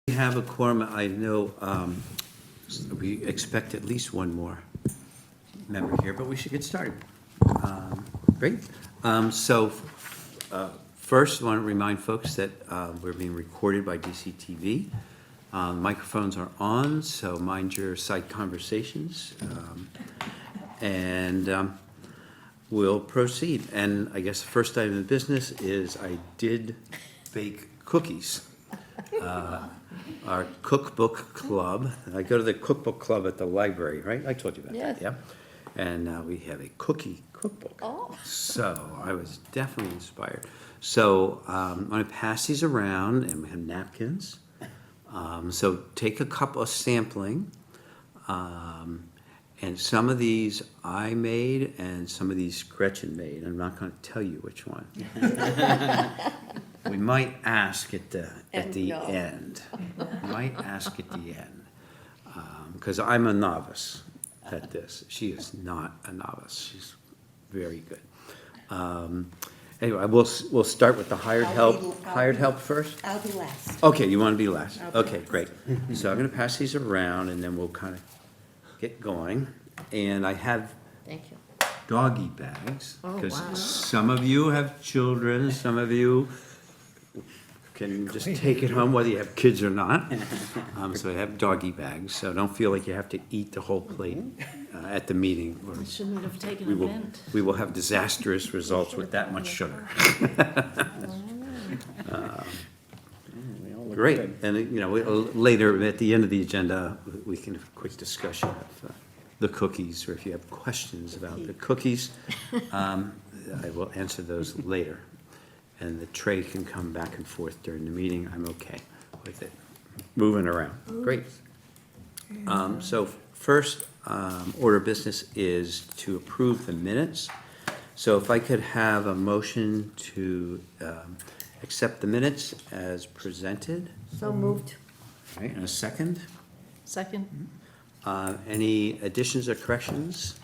We have a quorum. I know we expect at least one more member here, but we should get started. Great. First, I want to remind folks that we're being recorded by DCTV. Microphones are on, so mind your side conversations. We'll proceed. And I guess the first item of business is I did bake cookies. Our cookbook club. I go to the cookbook club at the library, right? I told you about Yes. that, yeah? And we have a cookie cookbook. Oh. So I was definitely inspired. So I'm going to pass these around, and we have napkins. So take a cup of sampling. And some of these I made, and some of these Gretchen made. I'm not going to tell you which one. We might ask at the end. We might ask at the end, because I'm a novice at this. She is not a novice. She's very good. Anyway, we'll start with the hired help first. I'll be last. Okay, you want to be last? Okay, great. So I'm going to pass these around, and then we'll kind of get going. And I have Thank you. doggy bags, Oh, because wow. some of you have children, some of you can just take it home whether you have kids or not. So I have doggy bags, so don't feel like you have to eat the whole plate at the meeting. Or I shouldn't have taken we a will, mint. we will have disastrous results with that much sugar. Great, and later at the end of the agenda, we can have a quick discussion of the cookies, or if you have questions about the cookies, I will answer those later. And the tray can come back and forth during the meeting. I'm okay with it moving around. Great. So first order of business is to approve the minutes. So if I could have a motion to accept the minutes as presented. So moved. All right, and a second. Second? Any additions or corrections?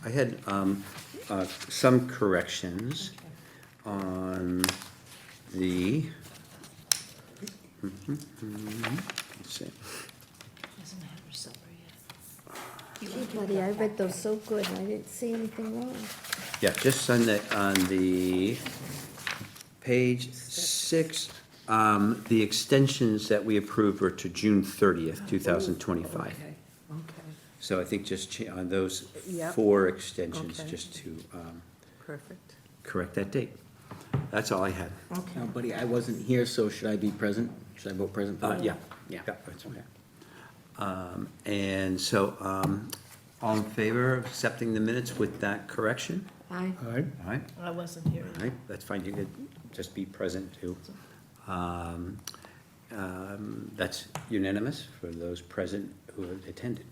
I had some corrections on the, let's see. Doesn't have her supper yet. Gee, buddy, I read those so good, and I didn't see anything wrong. Yeah, just on the page 6, the extensions that we approved were to June 30th, 2025. Okay. So I think just on those Yep. 4 extensions, Okay. just to Perfect. correct that date. That's all I had. Okay. Now, buddy, I wasn't here, so should I be present? Should I vote present? for that? Yeah, that's okay. And so, all in favor of accepting the minutes with that correction? Aye. All right, I wasn't here. all right, that's fine, you could just be present too. That's unanimous for those present who have attended.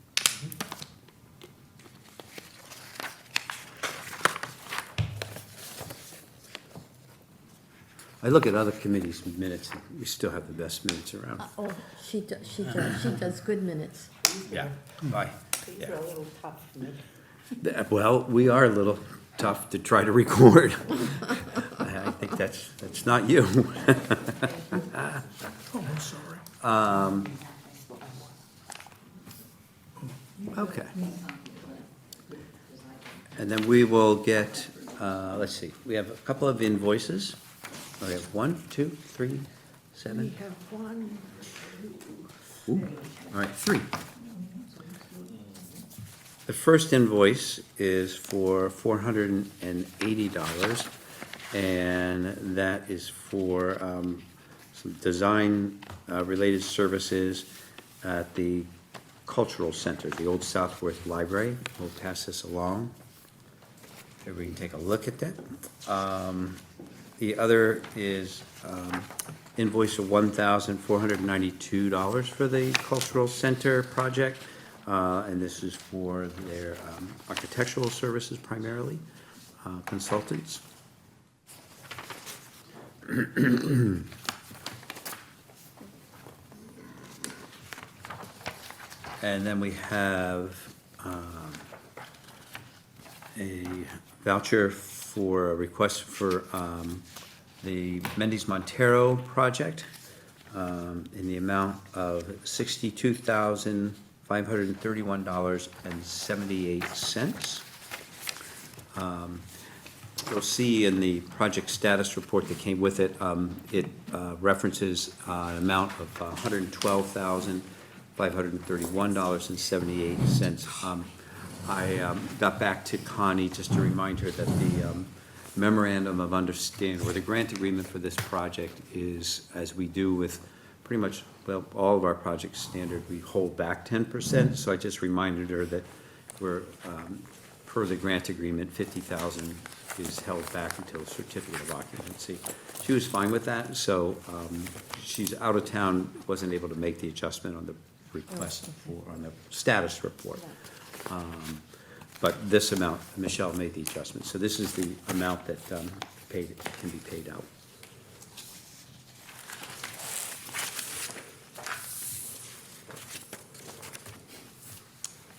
I look at other committees' minutes, and we still have the best minutes around. Oh, she does good minutes. Yeah. Bye. These are a little tough for me. Well, we are a little tough to try to record. I think that's not you. Okay. And then we will get, let's see, we have a couple of invoices. We have 1, 2, 3, We 7, have one, all right, 3. The first invoice is for $480, and that is for some design-related services at the Cultural Center, the Old Southworth Library. We'll pass this along. Everybody can take a look at that. The other is invoice of $1,492 for the Cultural Center project. And this is for their architectural services primarily, consultants. And then we have a voucher for a request for the Mendes Montero project. in the amount of $62,531.78. You'll see in the project status report that came with it, it references an amount of $112,531.78. I got back to Connie just to remind her that the memorandum of understanding, or the grant agreement for this project is, as we do with pretty much, well, all of our projects standard, we hold back 10%. So I just reminded her that we're, per the grant agreement, 50,000 is held back until certificate of occupancy. She was fine with that, so she's out of town, wasn't able to make the adjustment on the request for, on the status report. But this amount, Michelle made the adjustment, so this is the amount that paid, can be paid out.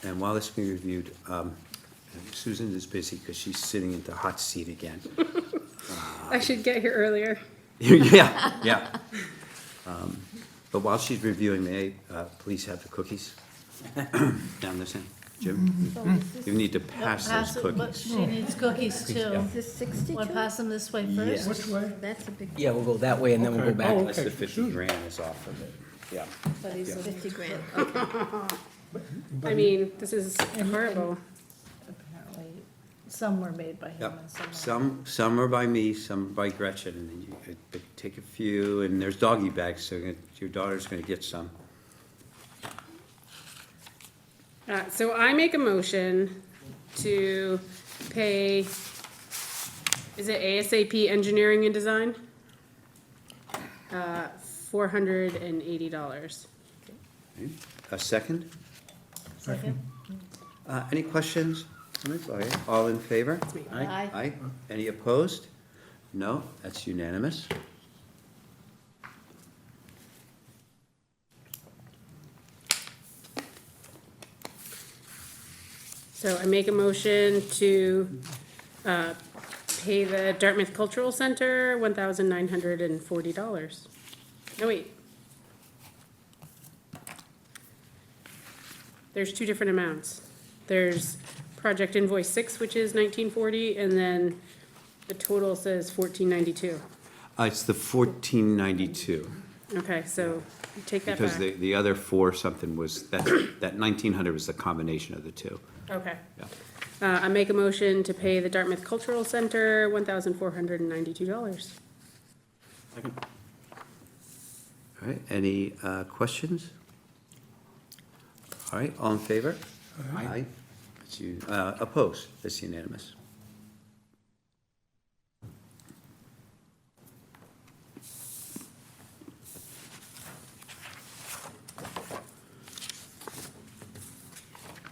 And while this is being reviewed, Susan is busy because she's sitting in the hot seat again. I should get here earlier. Yeah, yeah. But while she's reviewing, may I please have the cookies down this end? Jim, So is this- you need to pass those But cookies. she needs cookies too. Is this 62? Want to pass them this way Yes. first? Which way? That's a big, Yeah, we'll go that way and then we'll go Okay. back. Oh, Unless the okay. 50 grand is off of it, yeah. but it's 50 grand. I mean, this is horrible. Apparently, some were made by him Yep. and some. Some are by me, some are by Gretchen, and then you could take a few, and there's doggy bags, so your daughter's gonna get some. So I make a motion to pay, is it ASAP Engineering and Design? $480. A second? Second? Any questions? Comments? Okay, all in favor? Aye. Aye. Any opposed? No, that's unanimous. So I make a motion to pay the Dartmouth Cultural Center $1,940. No, wait. There's two different amounts. There's project invoice 6, which is 1940, and then the total says 1492. It's the 1492, Okay, so you take that because back. the other four something was, that 1900 was the combination of the two. Okay. Yeah. I make a motion to pay the Dartmouth Cultural Center $1,492. All right, any questions? All right, all in favor? Aye. That's opposed? That's unanimous.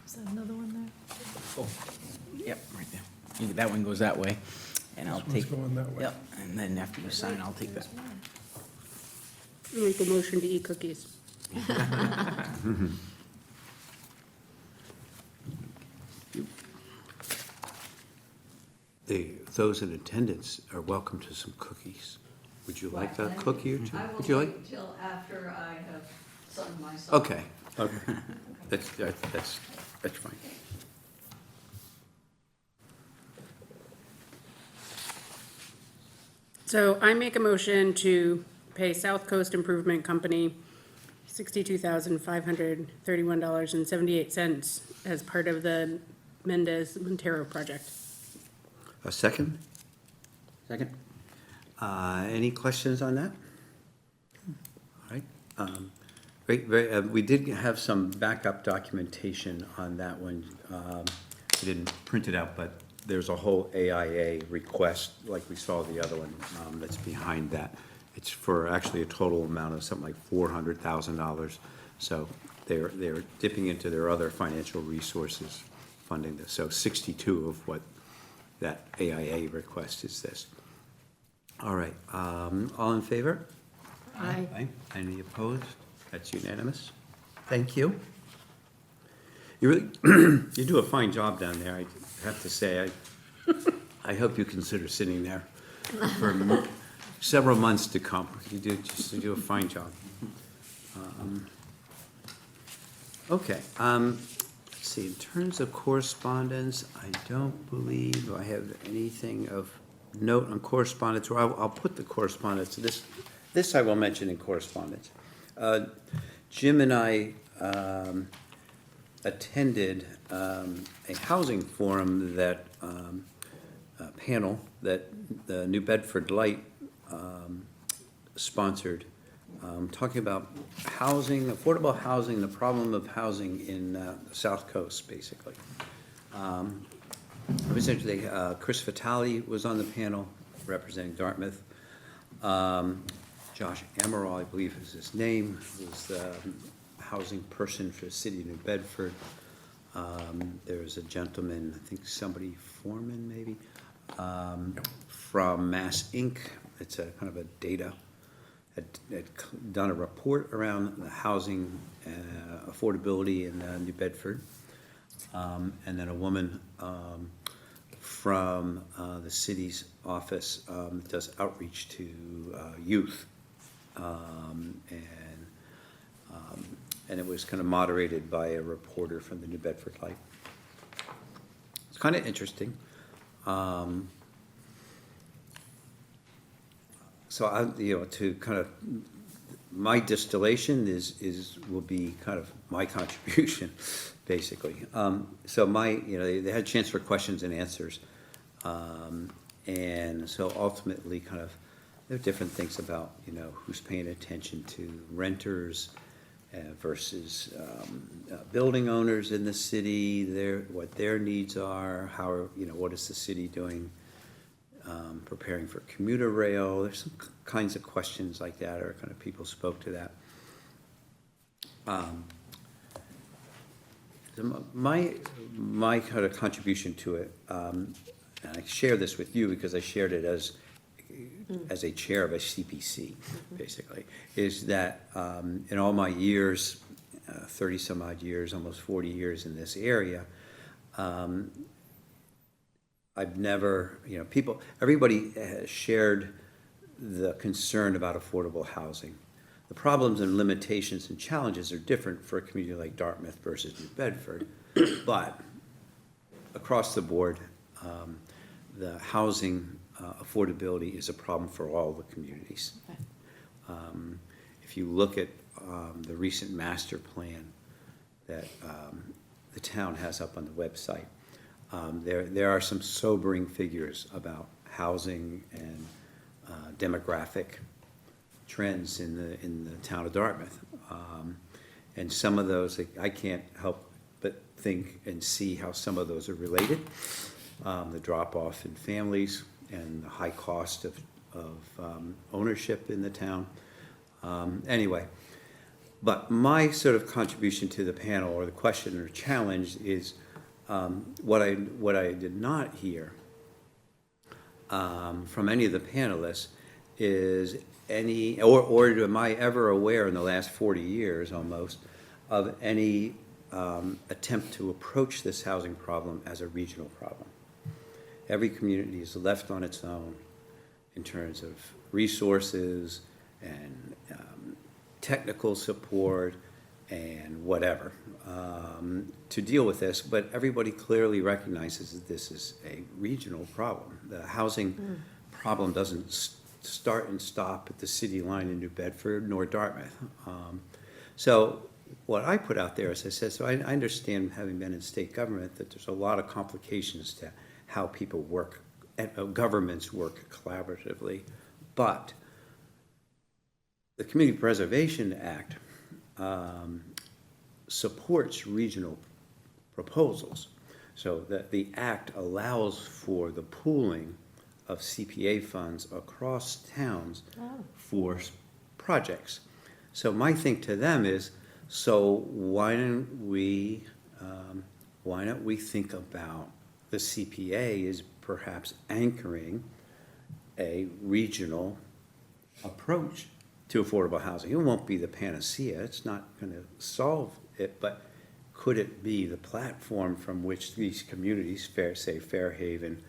Is that another one there? Oh, yep, right there. That one goes that way, and I'll one's take. going that way. Yep, and then after you sign, I'll take that. I make a motion to eat cookies. Those in attendance are welcome to some cookies. Would you like a Right, cookie or two? I will Would you like? wait until after I have sung my song. Okay, okay. That's fine. So I make a motion to pay South Coast Improvement Company $62,531.78 as part of the Mendez Montero project. A second? Second? Any questions on that? All right. Great, we did have some backup documentation on that one. We didn't print it out, but there's a whole AIA request, like we saw the other one, that's behind that. It's for actually a total amount of something like $400,000. So they're dipping into their other financial resources funding this. So 62 of what that AIA request is this. All right, all in favor? Aye. Aye. Any opposed? That's unanimous. Thank you. You really, you do a fine job down there, I have to say. I hope you consider sitting there for several months to come. You do a fine job. Okay, let's see, in terms of correspondence, I don't believe I have anything of note on correspondence, or I'll put the correspondence, this I will mention in correspondence. Jim and I attended a housing forum that, panel that the New Bedford Light sponsored, talking about housing, affordable housing, the problem of housing in the South Coast, basically. Essentially, Chris Vitale was on the panel representing Dartmouth. Josh Amaral, I believe is his name, was the housing person for the city of New Bedford. There was a gentleman, I think somebody Foreman maybe, from Mass Inc. It's a kind of a data, had done a report around the housing affordability in New Bedford. And then a woman from the city's office does outreach to youth. And it was kind of moderated by a reporter from the New Bedford Light. It's kind of interesting. So to kind of, my distillation will be kind of my contribution, basically. So they had a chance for questions and answers. And so ultimately kind of, there are different things about, who's paying attention to renters versus building owners in the city, what their needs are, what is the city doing, preparing for commuter rail. There's some kinds of questions like that, or kind of people spoke to that. My kind of contribution to it, and I share this with you because I shared it as a chair of a CPC, basically, is that in all my years, 30 some odd years, almost 40 years in this area, I've never, everybody has shared the concern about affordable housing. The problems and limitations and challenges are different for a community like Dartmouth versus New Bedford, but across the board, the housing affordability is a problem for all the communities. If you look at the recent master plan that the town has up on the website, there are some sobering figures about housing and demographic trends in the town of Dartmouth. And some of those, I can't help but think and see how some of those are related. The drop-off in families and the high cost of ownership in the town. Anyway, but my sort of contribution to the panel, or the question or challenge, is what I did not hear from any of the panelists is or am I ever aware in the last 40 years almost of any attempt to approach this housing problem as a regional problem. Every community is left on its own in terms of resources and technical support and whatever to deal with this, but everybody clearly recognizes that this is a regional problem. The housing problem doesn't start and stop at the city line in New Bedford nor Dartmouth. So what I put out there, as I said, so I understand, having been in state government, that there's a lot of complications to how people work, governments work collaboratively, but the Community Preservation Act supports regional proposals. So that the act allows for the pooling of CPA funds across towns for projects. So my thing to them is, so why don't we think about the CPA as perhaps anchoring a regional approach to affordable housing? It won't be the panacea, it's not going to solve it, but could it be the platform from which these communities, say Fairhaven,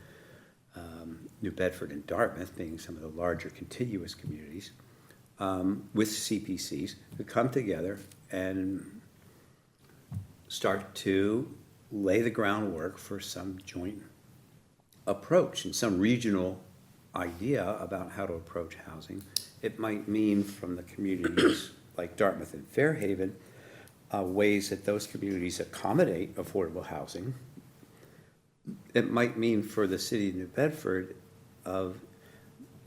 New Bedford and Dartmouth being some of the larger contiguous communities, with CPCs, to come together and start to lay the groundwork for some joint approach and some regional idea about how to approach housing. It might mean from the communities like Dartmouth and Fairhaven, ways that those communities accommodate affordable housing. It might mean for the city of New Bedford of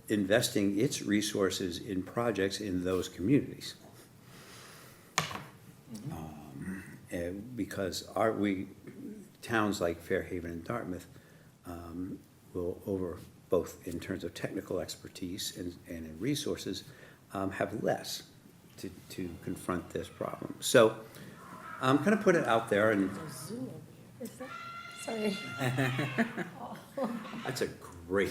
investing its resources in projects in those communities. Because towns like Fairhaven and Dartmouth will both in terms of technical expertise and in resources, have less to confront this problem. So I'm kind of put it out there, and Is that, sorry. that's a great,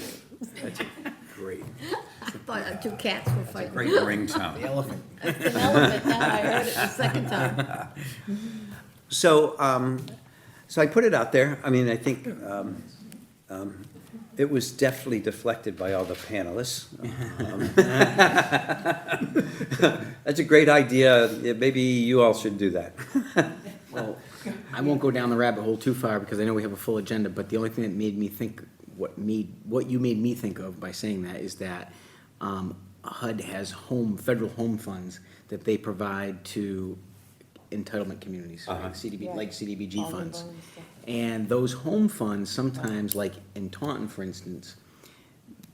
I thought two cats were fighting. great ringtone. The elephant. An elephant, now I heard it the second time. So, so I put it out there. I mean, I think it was definitely deflected by all the panelists. That's a great idea. Yeah, maybe you all should do that. Well, I won't go down the rabbit hole too far because I know we have a full agenda, but the only thing that made me think, what you made me think of by saying that is that HUD has federal home funds that they provide to entitlement communities, like CDBG funds. And those home funds, sometimes, like in Taunton, for instance,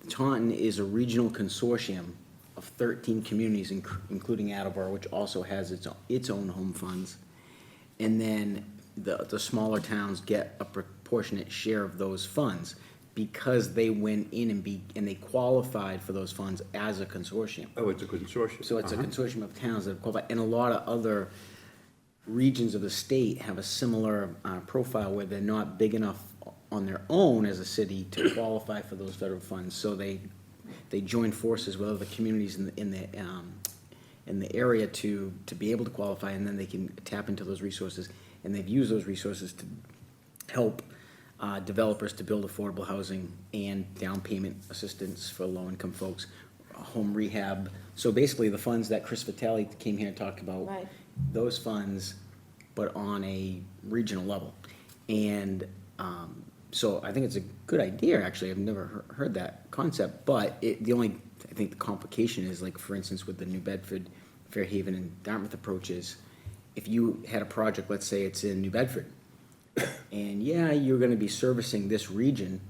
Taunton is a regional consortium of 13 communities, including Attleboro, which also has its own home funds. And then the smaller towns get a proportionate share of those funds because they went in and they qualified for those funds as a consortium. Oh, it's a consortium. So it's a consortium of towns that have qualified, and a lot of other regions of the state have a similar profile where they're not big enough on their own as a city to qualify for those federal funds. So they join forces with other communities in the area to be able to qualify, and then they can tap into those resources. And they've used those resources to help developers to build affordable housing and down payment assistance for low-income folks, home rehab. So basically, the funds that Chris Vitale came here and talked about, Right. those funds, but on a regional level. And so I think it's a good idea, actually. I've never heard that concept, but I think the complication is, like, for instance, with the New Bedford, Fairhaven, and Dartmouth approaches, if you had a project, let's say it's in New Bedford, and you're gonna be servicing this region,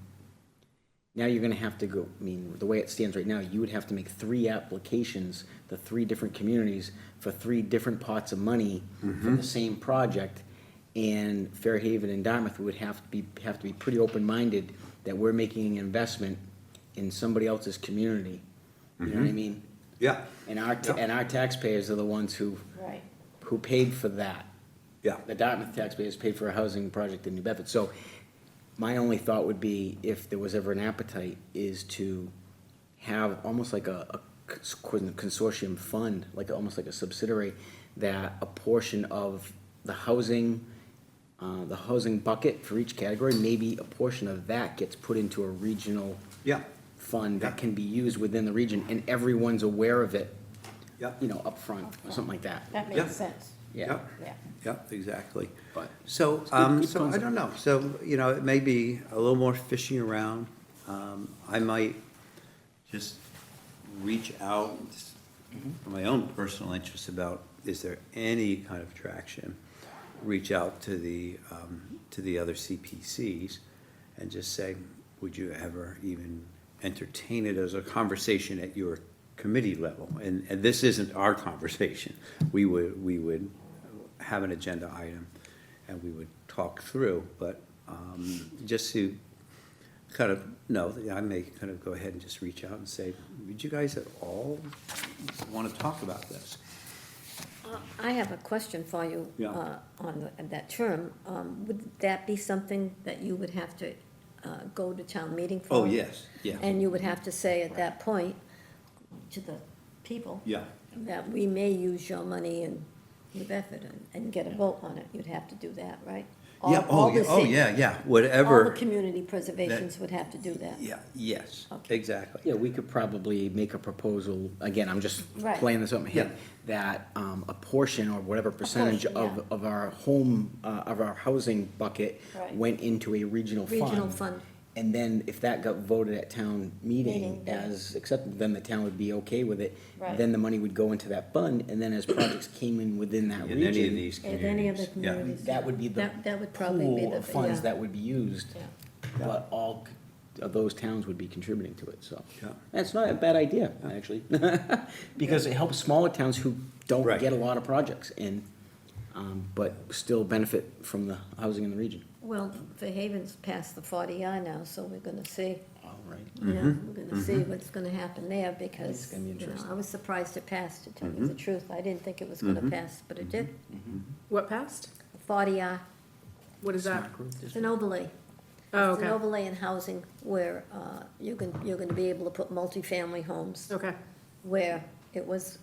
now you're gonna have to go, I mean, the way it stands right now, you would have to make 3 applications to 3 different communities for 3 different pots of money for the same project. And Fairhaven and Dartmouth would have to be pretty open-minded that we're making an investment in somebody else's community. You know what I mean? Yeah, And our taxpayers are the ones who Right. paid for that. yeah. The Dartmouth taxpayers paid for a housing project in New Bedford. So my only thought would be, if there was ever an appetite, is to have almost like a consortium fund, almost like a subsidiary, that a portion of the housing bucket for each category, maybe a portion of that gets put into a regional Yeah, fund that can be used within the region, and everyone's aware of it, yeah. up front or something like that. That Yeah. makes sense. Yeah. Yeah. Yeah, exactly. But So, good so I concept. don't know. So, it may be a little more fishing around. I might just reach out for my own personal interest about, is there any kind of traction? Reach out to the other CPCs and just say, would you ever even entertain it as a conversation at your committee level? And this isn't our conversation. We would have an agenda item and we would talk through, but just to kind of know, I may kind of go ahead and just reach out and say, would you guys at all want to talk about this? I have a question for you. Yeah. On that term. Would that be something that you would have to go to town meeting for? Oh, yes, yeah. And you would have to say at that point to the people Yeah, that we may use your money in New Bedford and get a vote on it. You'd have to do that, right? Yeah, all the oh, ci- yeah, yeah, All whatever. the community preservations would have to do that. Yeah, yes, Okay. exactly. Yeah, we could probably make a proposal, again, I'm just Right. playing this up in my head, Yeah. that a portion or whatever percentage portion, yeah. of our home, of our housing bucket Right. went into a regional fund. Regional fund. And then if that got voted at town meeting Meeting, yeah. as accepted, then the town would be okay with it. Right. Then the money would go into that fund, and then as projects came in within that In any of region, these If any of the communities, yeah. communities. that would be the That would probably be pool the, of funds yeah. that would be used. Yeah. But all of those towns would be contributing to it, so. Yeah. That's not a bad idea, actually. Because it helps smaller towns who don't Right. get a lot of projects and, but still benefit from the housing in the region. Well, Fairhaven's passed the 40R now, so we're gonna see, All right. you know, we're gonna see what's gonna happen there It's because, gonna be you know, interesting. I was surprised it passed, to tell you the truth. I didn't think it was gonna pass, but it did. What passed? 40R, What is that? it's an overlay. Oh, It's an okay, overlay in housing where, you're gonna be able to put multifamily homes okay. where it was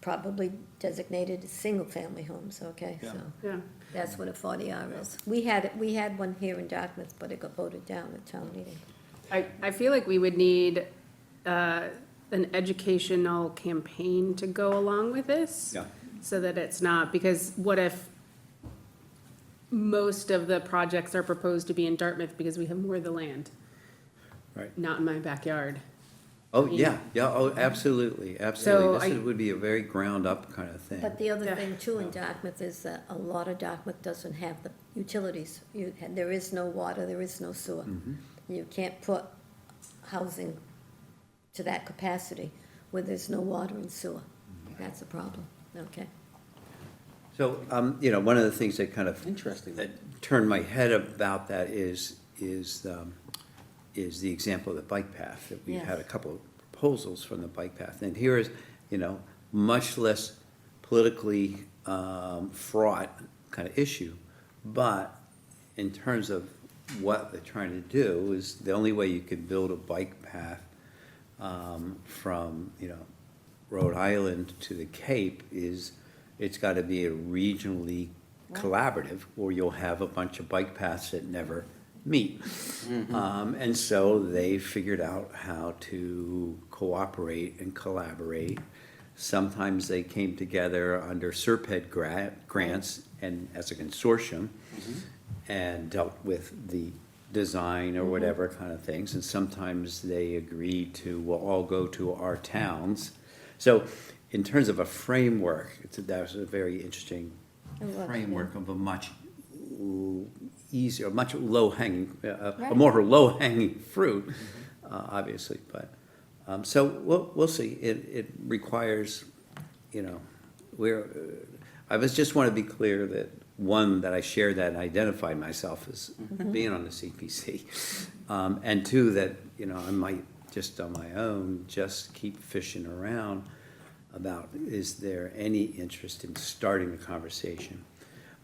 probably designated as single-family homes, okay? Yeah. So Yeah, that's what a 40R is. We had one here in Dartmouth, but it got voted down at town meeting. I feel like we would need an educational campaign to go along with this. Yeah. So that it's not, because what if most of the projects are proposed to be in Dartmouth because we have more of the land, Right. not in my backyard? Oh, yeah, oh, absolutely, absolutely. So This would be a very ground-up kind of thing. But the other Yeah. thing too in Dartmouth is that a lot of Dartmouth doesn't have the utilities. There is no water, there is no sewer. You can't put housing to that capacity where there's no water and sewer. That's a problem, okay? So, you know, one of the things that kind of. Interesting. That turned my head about that is the example of the bike path. That we had a Yes. couple of proposals from the bike path. And here is, you know, much less politically fraught kind of issue. But in terms of what they're trying to do is the only way you could build a bike path from, you know, Rhode Island to the Cape is it's got to be a regionally collaborative, or you'll have a bunch of bike paths that never meet. And so they figured out how to cooperate and collaborate. Sometimes they came together under SERPED grants and as a consortium and dealt with the design or whatever kind of things. And sometimes they agreed to, we'll all go to our towns. So in terms of a framework, that was a very interesting It was, framework of a much easier, much low-hanging, a Right. more low-hanging fruit, obviously, but, so we'll see. It requires, you know, I just want to be clear that, one, that I shared that and identified myself as being on the CPC. And two, that, you know, I might just on my own, just keep fishing around about, is there any interest in starting a conversation?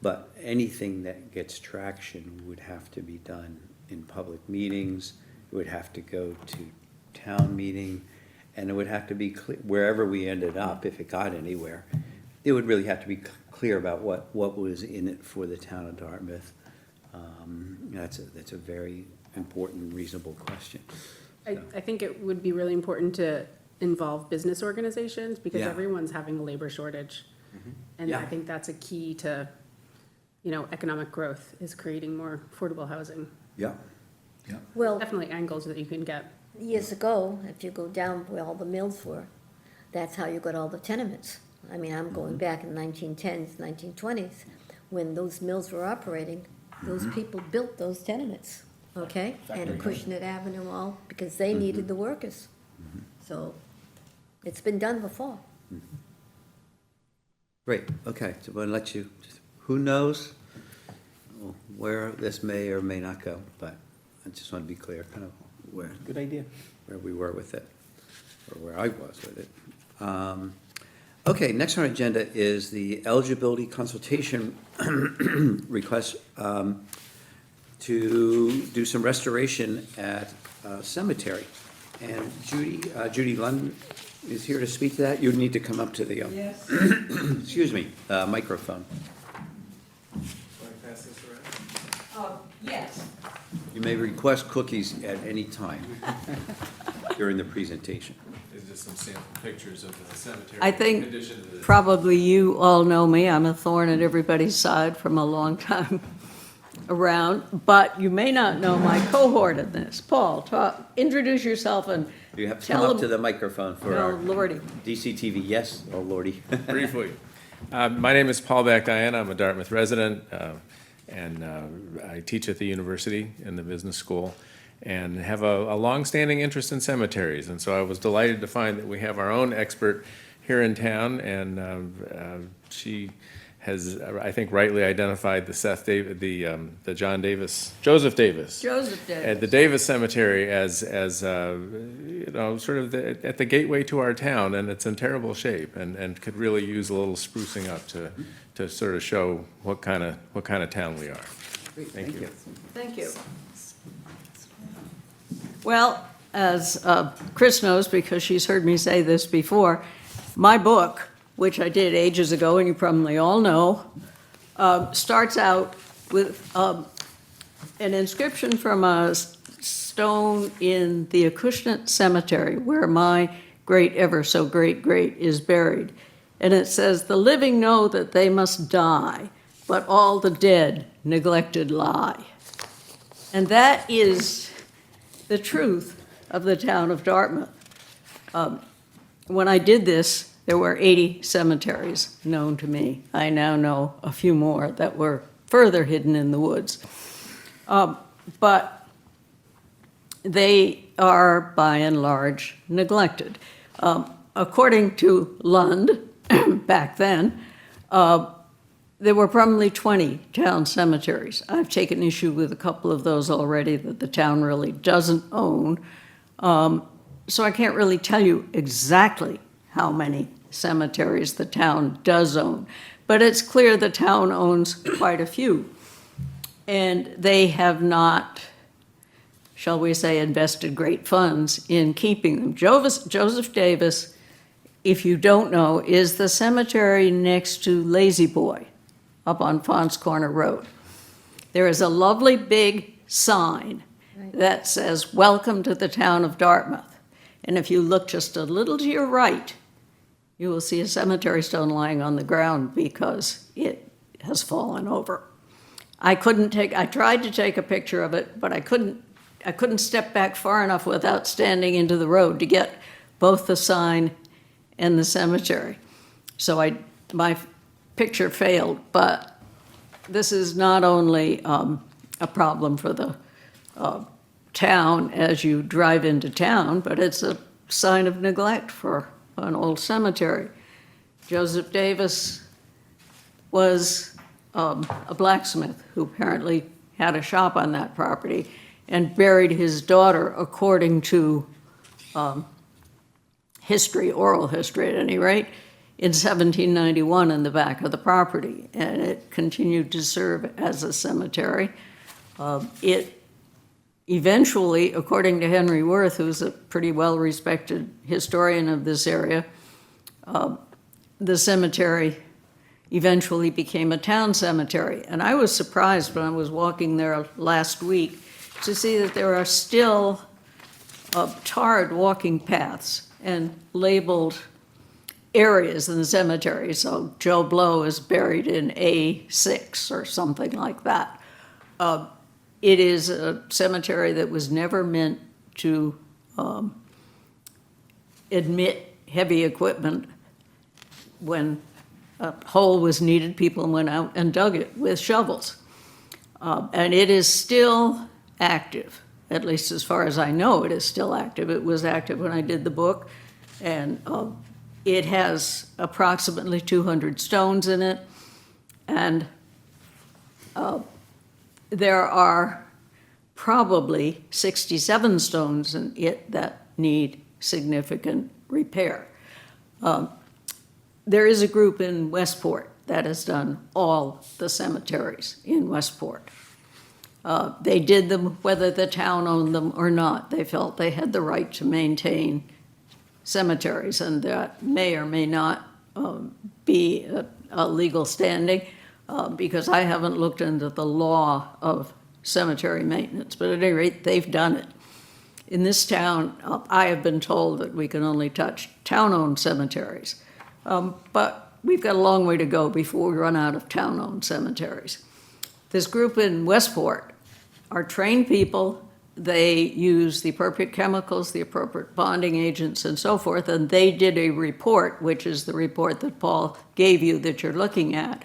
But anything that gets traction would have to be done in public meetings, it would have to go to town meeting, and it would have to be clear, wherever we ended up, if it got anywhere, it would really have to be clear about what was in it for the town of Dartmouth. That's a very important, reasonable question. I think it would be really important to involve business organizations because Yeah. everyone's having a labor shortage. And Yeah. I think that's a key to, you know, economic growth is creating more affordable housing. Yeah, yeah. Well, Definitely angles that you can get. years ago, if you go down where all the mills were, that's how you got all the tenements. I mean, I'm going back in 1910s, 1920s, when those mills were operating, those people built those tenements, okay? And Acushnet Avenue all, because they needed the workers. So, it's been done before. Great, okay, so we'll let you, who knows where this may or may not go, but I just want to be clear kind of where Good idea. we were with it, or where I was with it. Okay, next on our agenda is the eligibility consultation request to do some restoration at cemetery. And Judy Lund is here to speak to that. You need to come up to the, Yes. excuse me, microphone. Want to pass this around? Yes. You may request cookies at any time during the presentation. Is just some sample pictures of the cemetery. I in think addition to the- probably you all know me, I'm a thorn at everybody's side from a long time around, but you may not know my cohort in this. Paul, introduce yourself and You have to come tell up to them. the microphone for Oh, our Lordy. DCTV. Yes, oh lordy. Briefly. My name is Paul Back-Diana. I'm a Dartmouth resident, and I teach at the university in the business school and have a longstanding interest in cemeteries. And so I was delighted to find that we have our own expert here in town, and she has, I think, rightly identified the Joseph Davis. Joseph At Davis. the Davis Cemetery as you know, sort of at the gateway to our town, and it's in terrible shape, and could really use a little sprucing up to sort of show what kind of town we are. Thank you. Thank you. Well, as Chris knows, because she's heard me say this before, my book, which I did ages ago, and you probably all know, starts out with an inscription from a stone in the Acushnet Cemetery, where my great, ever so great great is buried. And it says, "The living know that they must die, but all the dead neglected lie." And that is the truth of the town of Dartmouth. When I did this, there were 80 cemeteries known to me. I now know a few more that were further hidden in the woods. But they are, by and large, neglected. According to Lund, back then, there were probably 20 town cemeteries. I've taken issue with a couple of those already that the town really doesn't own. So I can't really tell you exactly how many cemeteries the town does own. But it's clear the town owns quite a few. And they have not, shall we say, invested great funds in keeping them. Joseph Davis, if you don't know, is the cemetery next to Lazy Boy up on Fons Corner Road. There is a lovely big sign that says, "Welcome to the town of Dartmouth." And if you look just a little to your right, you will see a cemetery stone lying on the ground because it has fallen over. I tried to take a picture of it, but I couldn't step back far enough without standing into the road to get both the sign and the cemetery. So my picture failed, but this is not only a problem for the town as you drive into town, but it's a sign of neglect for an old cemetery. Joseph Davis was a blacksmith who apparently had a shop on that property and buried his daughter, according to history, oral history at any rate, in 1791 in the back of the property, and it continued to serve as a cemetery. It eventually, according to Henry Worth, who's a pretty well-respected historian of this area, the cemetery eventually became a town cemetery. And I was surprised when I was walking there last week to see that there are still tarred walking paths and labeled areas in the cemetery. So Joe Blow is buried in A6 or something like that. It is a cemetery that was never meant to admit heavy equipment. When a hole was needed, people went out and dug it with shovels. And it is still active, at least as far as I know, it is still active. It was active when I did the book, and it has approximately 200 stones in it, and there are probably 67 stones in it that need significant repair. There is a group in Westport that has done all the cemeteries in Westport. They did them whether the town owned them or not. They felt they had the right to maintain cemeteries, and that may or may not be a legal standing, because I haven't looked into the law of cemetery maintenance, but at any rate, they've done it. In this town, I have been told that we can only touch town-owned cemeteries. But we've got a long way to go before we run out of town-owned cemeteries. This group in Westport are trained people. They use the appropriate chemicals, the appropriate bonding agents, and so forth, and they did a report, which is the report that Paul gave you that you're looking at,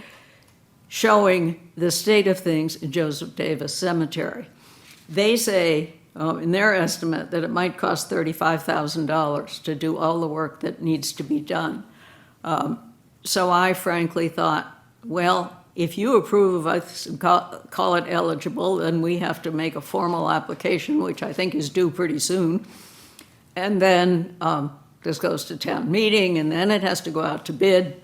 showing the state of things in Joseph Davis Cemetery. They say, in their estimate, that it might cost $35,000 to do all the work that needs to be done. So I frankly thought, well, if you approve of us and call it eligible, then we have to make a formal application, which I think is due pretty soon. And then this goes to town meeting, and then it has to go out to bid.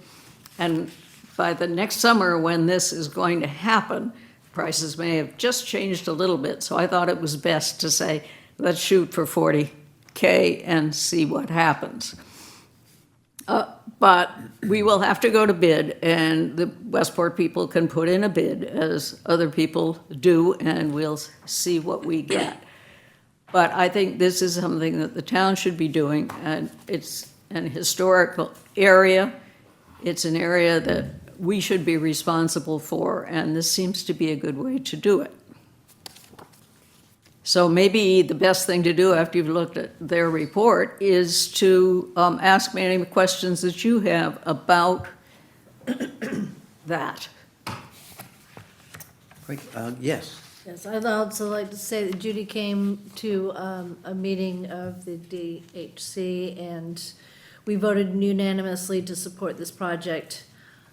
And by the next summer, when this is going to happen, prices may have just changed a little bit. So I thought it was best to say, let's shoot for $40K and see what happens. But we will have to go to bid, and the Westport people can put in a bid, as other people do, and we'll see what we get. But I think this is something that the town should be doing, and it's an historical area. It's an area that we should be responsible for, and this seems to be a good way to do it. So maybe the best thing to do after you've looked at their report is to ask me any questions that you have about that. Great, yes. Yes, I'd also like to say that Judy came to a meeting of the DHC, and we voted unanimously to support this project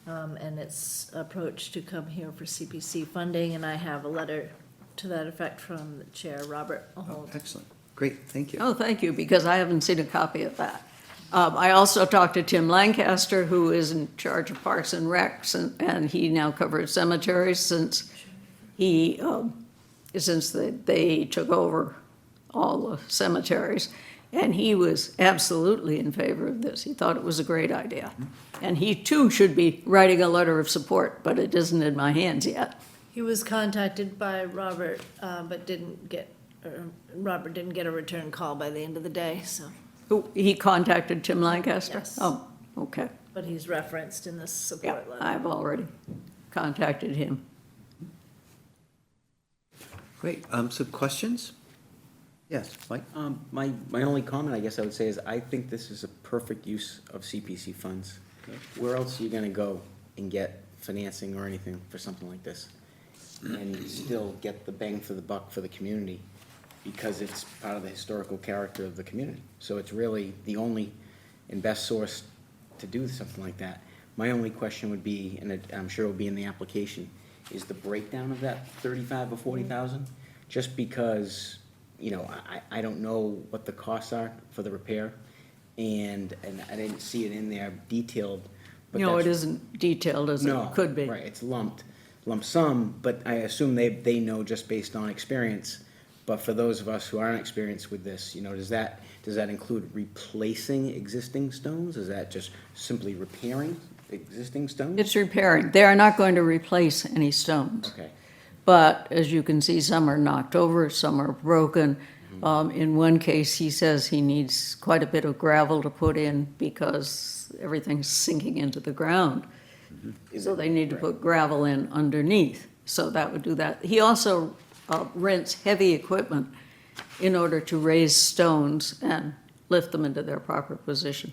and its approach to come here for CPC funding, and I have a letter to that effect from the chair, Robert Oh, Ahold. excellent. Great, thank you. Oh, thank you, because I haven't seen a copy of that. I also talked to Tim Lancaster, who is in charge of Parks and Recs, and he now covers cemeteries since they took over all the cemeteries. And he was absolutely in favor of this. He thought it was a great idea. And he too should be writing a letter of support, but it isn't in my hands yet. He was contacted by Robert, but Robert didn't get a return call by the end of the day, so, He contacted Tim Lancaster? Yes. Oh, okay. but he's referenced in this Yeah, support letter. I've already contacted him. Great, so questions? Yes, Mike? My only comment, I guess I would say, is I think this is a perfect use of CPC funds. Where else are you gonna go and get financing or anything for something like this? And still get the bang for the buck for the community, because it's part of the historical character of the community. So it's really the only and best source to do something like that. My only question would be, and I'm sure it'll be in the application, is the breakdown of that 35 or 40,000? Just because, you know, I don't know what the costs are for the repair, and I didn't see it in there detailed. But No, it that's- isn't detailed as No, it could be. right, it's lump sum, but I assume they know just based on experience. But for those of us who aren't experienced with this, you know, does that include replacing existing stones? Is that just simply repairing existing stones? It's repairing. They are not going to replace any stones. Okay, But as you can see, some are knocked over, some are broken. In one case, he says he needs quite a bit of gravel to put in because everything's sinking into the ground. So they need to put gravel in underneath, so that would do that. He also rents heavy equipment in order to raise stones and lift them into their proper position.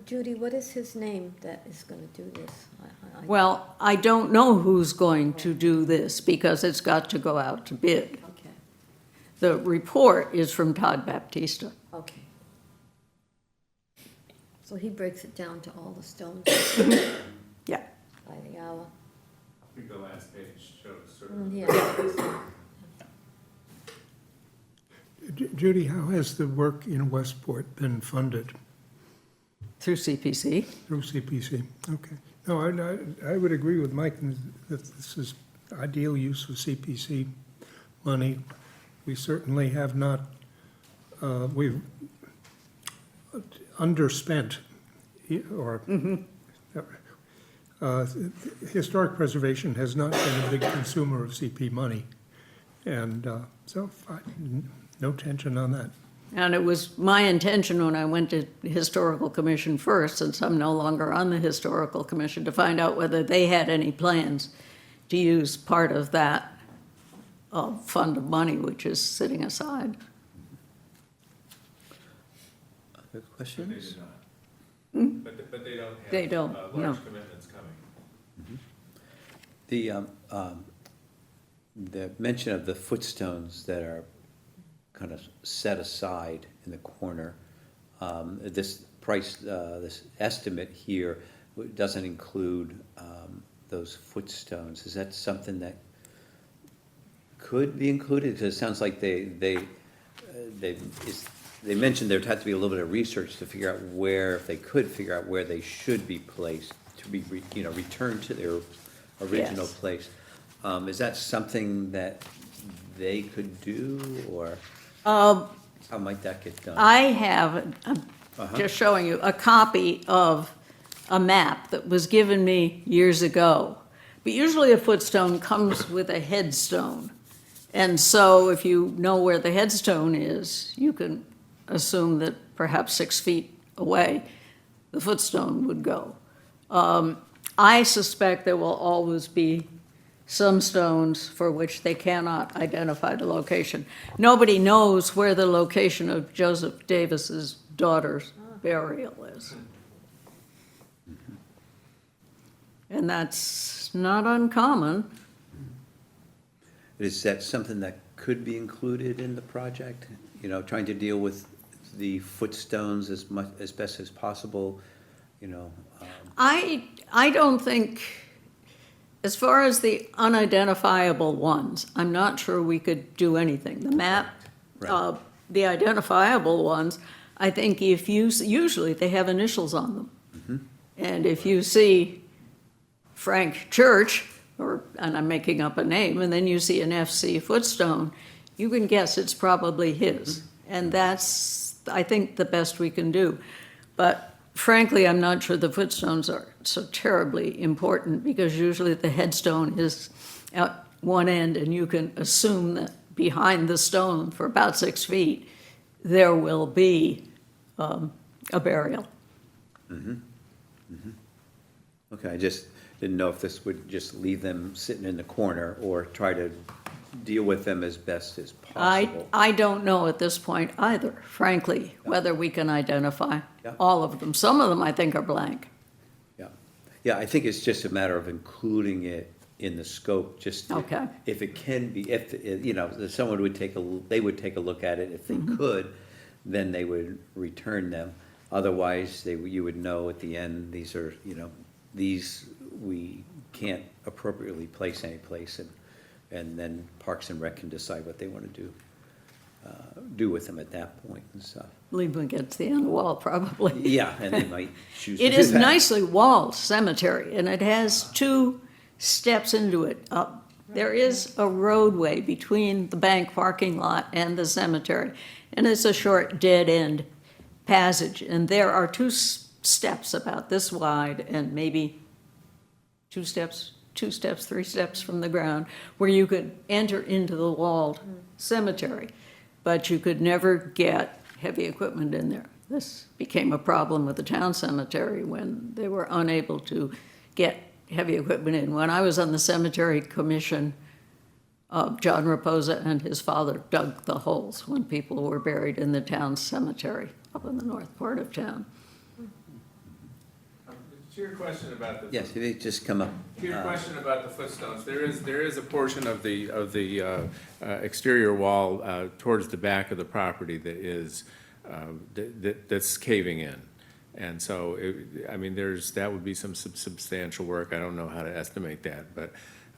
Judy, what is his name that is gonna do this? Well, I don't know who's going to do this because it's got to go out to bid. Okay, The report is from Todd Baptista. okay. So he breaks it down to all the stones Yeah. by the hour. I think the last page shows Yeah. Judy, how has the work in Westport been funded? Through CPC. Through CPC? Okay. No, I would agree with Mike that this is ideal use of CPC money. We certainly have not, we've underspent or Historic preservation has not been a big consumer of CP money, and no tension on that. And it was my intention when I went to the Historical Commission first, since I'm no longer on the Historical Commission, to find out whether they had any plans to use part of that fund of money which is sitting aside. Other They questions? did not. But they don't have. They don't, no. Large commitments coming. The mention of the footstones that are kind of set aside in the corner, this price, this estimate here doesn't include those footstones. Is that something that could be included? Because it sounds like they mentioned there'd have to be a little bit of research to figure out where, if they could figure out where they should be placed, to be, returned to their original Yes. place. Is that something that they could do, or Um, how might that get done? I have, I'm just showing you, a copy of a map that was given me years ago. But usually a footstone comes with a headstone. And so if you know where the headstone is, you can assume that perhaps 6 feet away, the footstone would go. I suspect there will always be some stones for which they cannot identify the location. Nobody knows where the location of Joseph Davis's daughter's burial is. And that's not uncommon. Is that something that could be included in the project? Trying to deal with the footstones as best as possible, I don't think, as far as the unidentifiable ones, I'm not sure we could do anything. The map, Right. the identifiable ones, I think if usually they have initials on them. And if you see Frank Church, and I'm making up a name, and then you see an FC footstone, you can guess it's probably his. And that's, I think, the best we can do. But frankly, I'm not sure the footstones are so terribly important, because usually the headstone is at one end, and you can assume that behind the stone for about 6 feet, there will be a burial. Okay, I just didn't know if this would just leave them sitting in the corner or try to deal with them as best as possible. I don't know at this point either, frankly, whether we can identify Yeah. all of them. Some of them I think are blank. Yeah, yeah, I think it's just a matter of including it in the scope, just to- Okay. if it can be, if someone would they would take a look at it. If they could, then they would return them. Otherwise, you would know at the end, these are, these we can't appropriately place anyplace, and then Parks and Rec can decide what they want to do with them at that point and stuff. Leave them against the end wall, probably. Yeah, and they might choose to It do is that. nicely walled cemetery, and it has 2 steps into it. There is a roadway between the bank parking lot and the cemetery, and it's a short dead-end passage, and there are 2 steps about this wide, and maybe 2 steps, 3 steps from the ground, where you could enter into the walled cemetery, but you could never get heavy equipment in there. This became a problem with the town cemetery when they were unable to get heavy equipment in. When I was on the cemetery commission, John Raposa and his father dug the holes when people were buried in the town cemetery up in the north part of town. To your question about the. Yes, if they just come up. To your question about the footstones, there is a portion of the exterior wall towards the back of the property that is, that's caving in. And so, that would be some substantial work. I don't know how to estimate that, but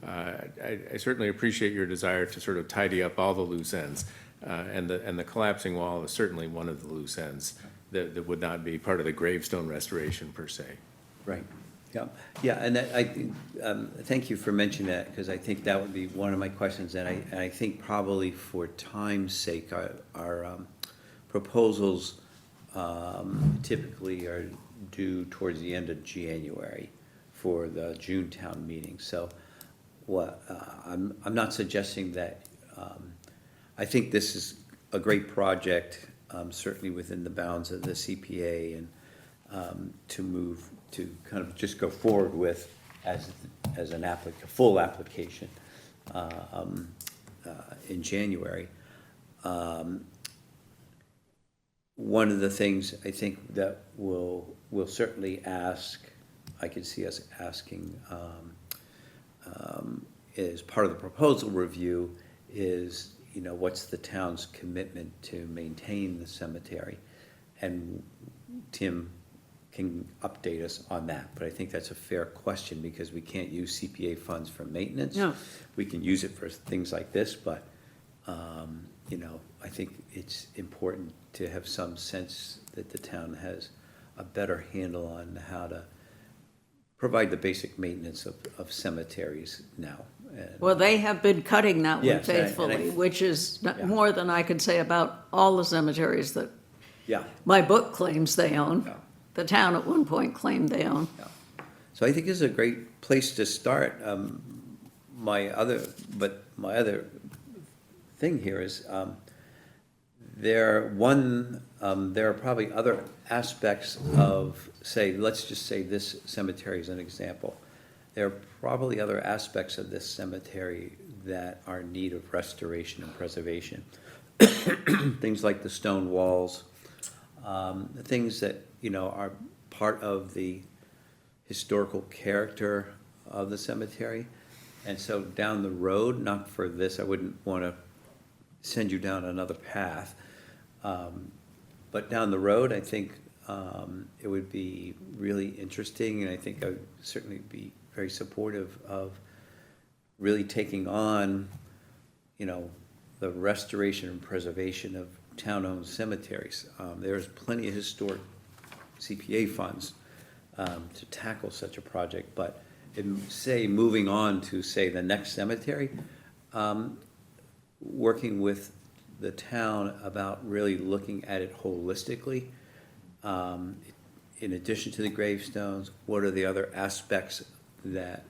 I certainly appreciate your desire to sort of tidy up all the loose ends. And the collapsing wall is certainly one of the loose ends that would not be part of the gravestone restoration per se. Right, yeah, and thank you for mentioning that, because I think that would be one of my questions, and I think probably for time's sake, our proposals typically are due towards the end of January for the June town meeting. So what, I'm not suggesting that, I think this is a great project, certainly within the bounds of the CPA, and to move, to kind of just go forward with as an full application in January. One of the things I think that we'll certainly ask, I could see us asking, is part of the proposal review is, what's the town's commitment to maintain the cemetery? And Tim can update us on that, but I think that's a fair question, because we can't use CPA funds for maintenance. No. We can use it for things like this, but, I think it's important to have some sense that the town has a better handle on how to provide the basic maintenance of cemeteries now. And- Well, they have been cutting that one Yes, and I- faithfully, which is Yeah. more than I could say about all the cemeteries that Yeah. my book claims they own. Yeah. The town at one point claimed they own. So I think this is a great place to start. My other thing here is, there are probably other aspects of, say, let's just say this cemetery is an example. There are probably other aspects of this cemetery that are in need of restoration and preservation. Things like the stone walls, things that, are part of the historical character of the cemetery. And so down the road, not for this, I wouldn't want to send you down another path, but down the road, I think it would be really interesting, and I think I would certainly be very supportive of really taking on, the restoration and preservation of town-owned cemeteries. There's plenty of historic CPA funds to tackle such a project, but moving on to, say, the next cemetery, working with the town about really looking at it holistically. In addition to the gravestones, what are the other aspects that,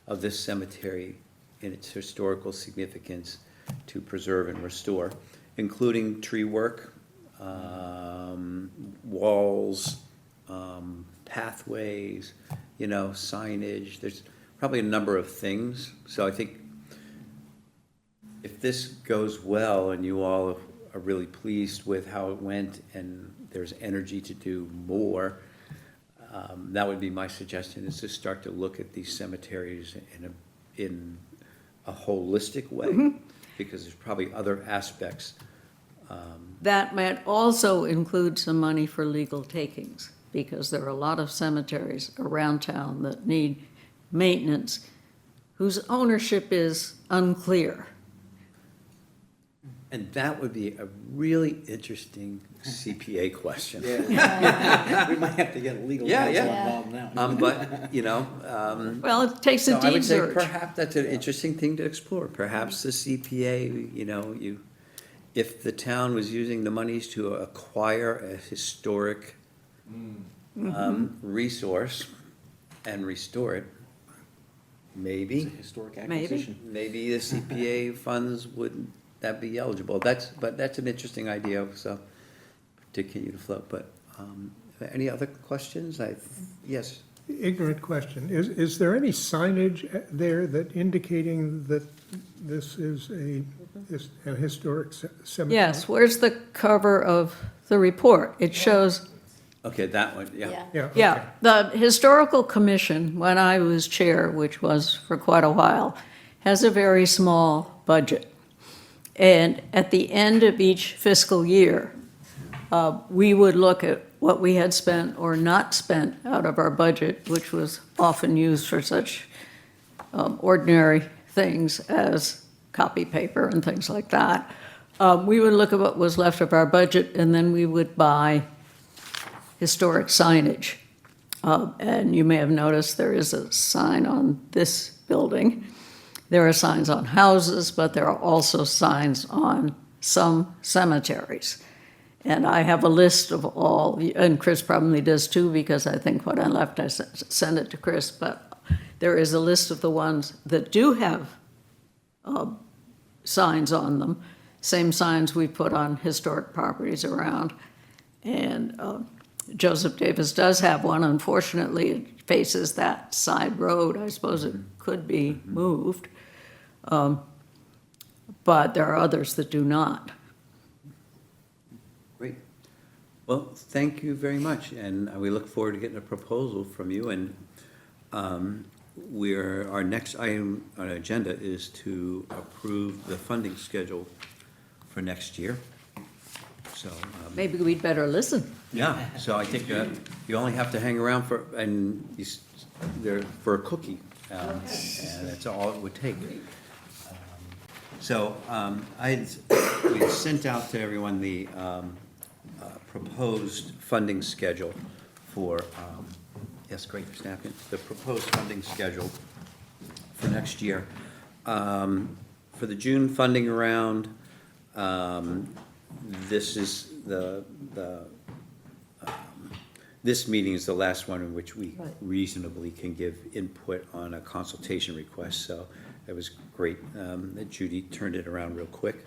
of this cemetery in its historical significance to preserve and restore, including tree work, walls, pathways, signage. There's probably a number of things. So I think if this goes well and you all are really pleased with how it went and there's energy to do more, that would be my suggestion, is to start to look at these cemeteries in a holistic way, because there's probably other aspects. That might also include some money for legal takings, because there are a lot of cemeteries around town that need maintenance, whose ownership is unclear. And that would be a really interesting CPA question. We might have to get legal Yeah, counsel yeah. involved now. But, Well, it takes a so I would deed say search. perhaps that's an interesting thing to explore. Perhaps the CPA, if the town was using the monies to acquire a historic resource and restore it, maybe, Historic Maybe. acquisition. maybe the CPA funds would, that be eligible. But that's an interesting idea, so, to continue to float. But, any other questions? Yes. Ignorant question. Is there any signage there that indicating that this is a historic cemetery? Yes, where's the cover of the report? It shows, Okay, that one, yeah. Yeah. okay. yeah, the Historical Commission, when I was chair, which was for quite a while, has a very small budget. And at the end of each fiscal year, we would look at what we had spent or not spent out of our budget, which was often used for such ordinary things as copy paper and things like that. We would look at what was left of our budget, and then we would buy historic signage. And you may have noticed there is a sign on this building. There are signs on houses, but there are also signs on some cemeteries. And I have a list of all, and Chris probably does too, because I think what I left, I sent it to Chris, but there is a list of the ones that do have signs on them, same signs we put on historic properties around. And Joseph Davis does have one. Unfortunately, it faces that side road. I suppose it could be moved. But there are others that do not. Great. Well, thank you very much, and we look forward to getting a proposal from you, and our next item on our agenda is to approve the funding schedule for next year. So, Maybe we'd better listen. yeah, so I think you only have to hang around for a cookie, and that's all it would take. So we sent out to everyone the proposed funding schedule for, yes, great, Snapkin, the proposed funding schedule for next year. For the June funding round, this is this meeting is the last one in which we Right. reasonably can give input on a consultation request, so it was great that Judy turned it around real quick.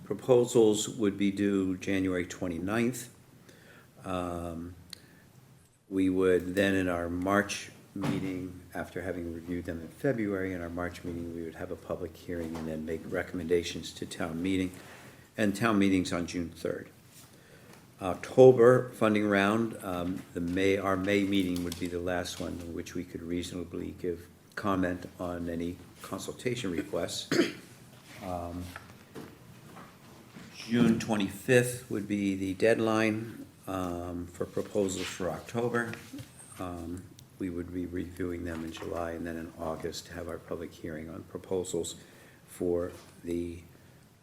Proposals would be due January 29th. We would then, in our March meeting, after having reviewed them in February, in our March meeting, we would have a public hearing and then make recommendations to town meeting, and town meetings on June 3rd. October funding round, our May meeting would be the last one in which we could reasonably give comment on any consultation requests. June 25th would be the deadline for proposals for October. We would be reviewing them in July, and then in August have our public hearing on proposals for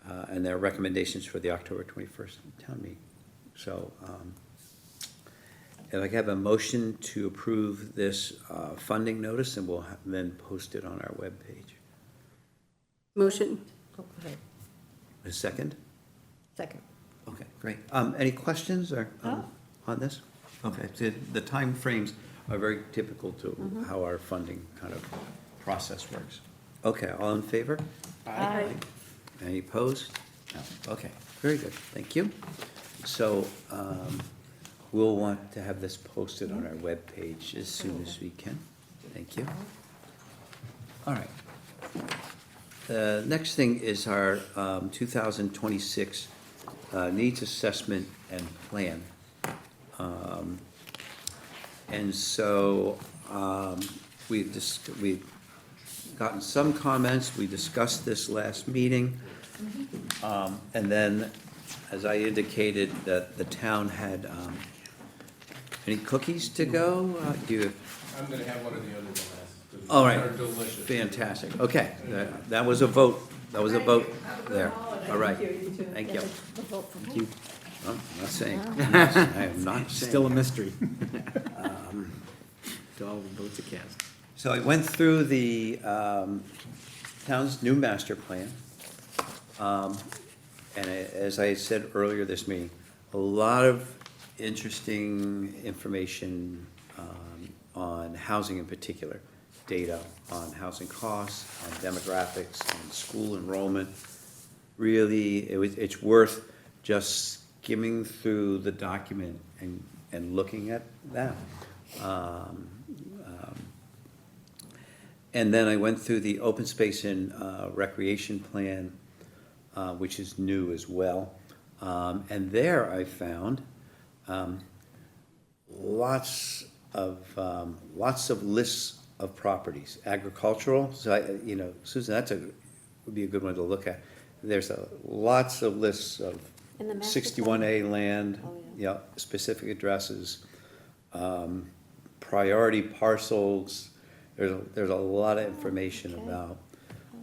and their recommendations for the October 21st town meeting. So, if I could have a motion to approve this funding notice, and we'll then post it on our webpage. Motion. Oh, go ahead. A second? Second. Okay, great. Any questions or on this? Okay, so the timeframes are very typical to how our funding kind of process works. Okay, all in favor? Aye. Any opposed? No. Okay, very good, thank you. So, we'll want to have this posted on our webpage as soon as we can. Thank you. All right. The next thing is our 2026 needs assessment and plan. And so we've gotten some comments, we discussed this last meeting. And then, as I indicated, that the town had, any cookies to go? I'm gonna have one of the other ones. All right. They're delicious. Fantastic, okay, that was a vote, there, all right, thank you. The vote for Thank you. Oh, I'm not saying, I am not saying. Still a mystery. To all the votes are cast. So I went through the town's new master plan. And as I said earlier this meeting, a lot of interesting information on housing in particular, data on housing costs, on demographics, on school enrollment. Really, it's worth just skimming through the document and looking at that. And then I went through the open space and recreation plan, which is new as well. And there I found lots of lists of properties, agricultural. So Susan, would be a good one to look at. There's lots of lists of In the master 61A land, Oh, yeah. specific addresses, priority parcels. There's a lot of information Okay. about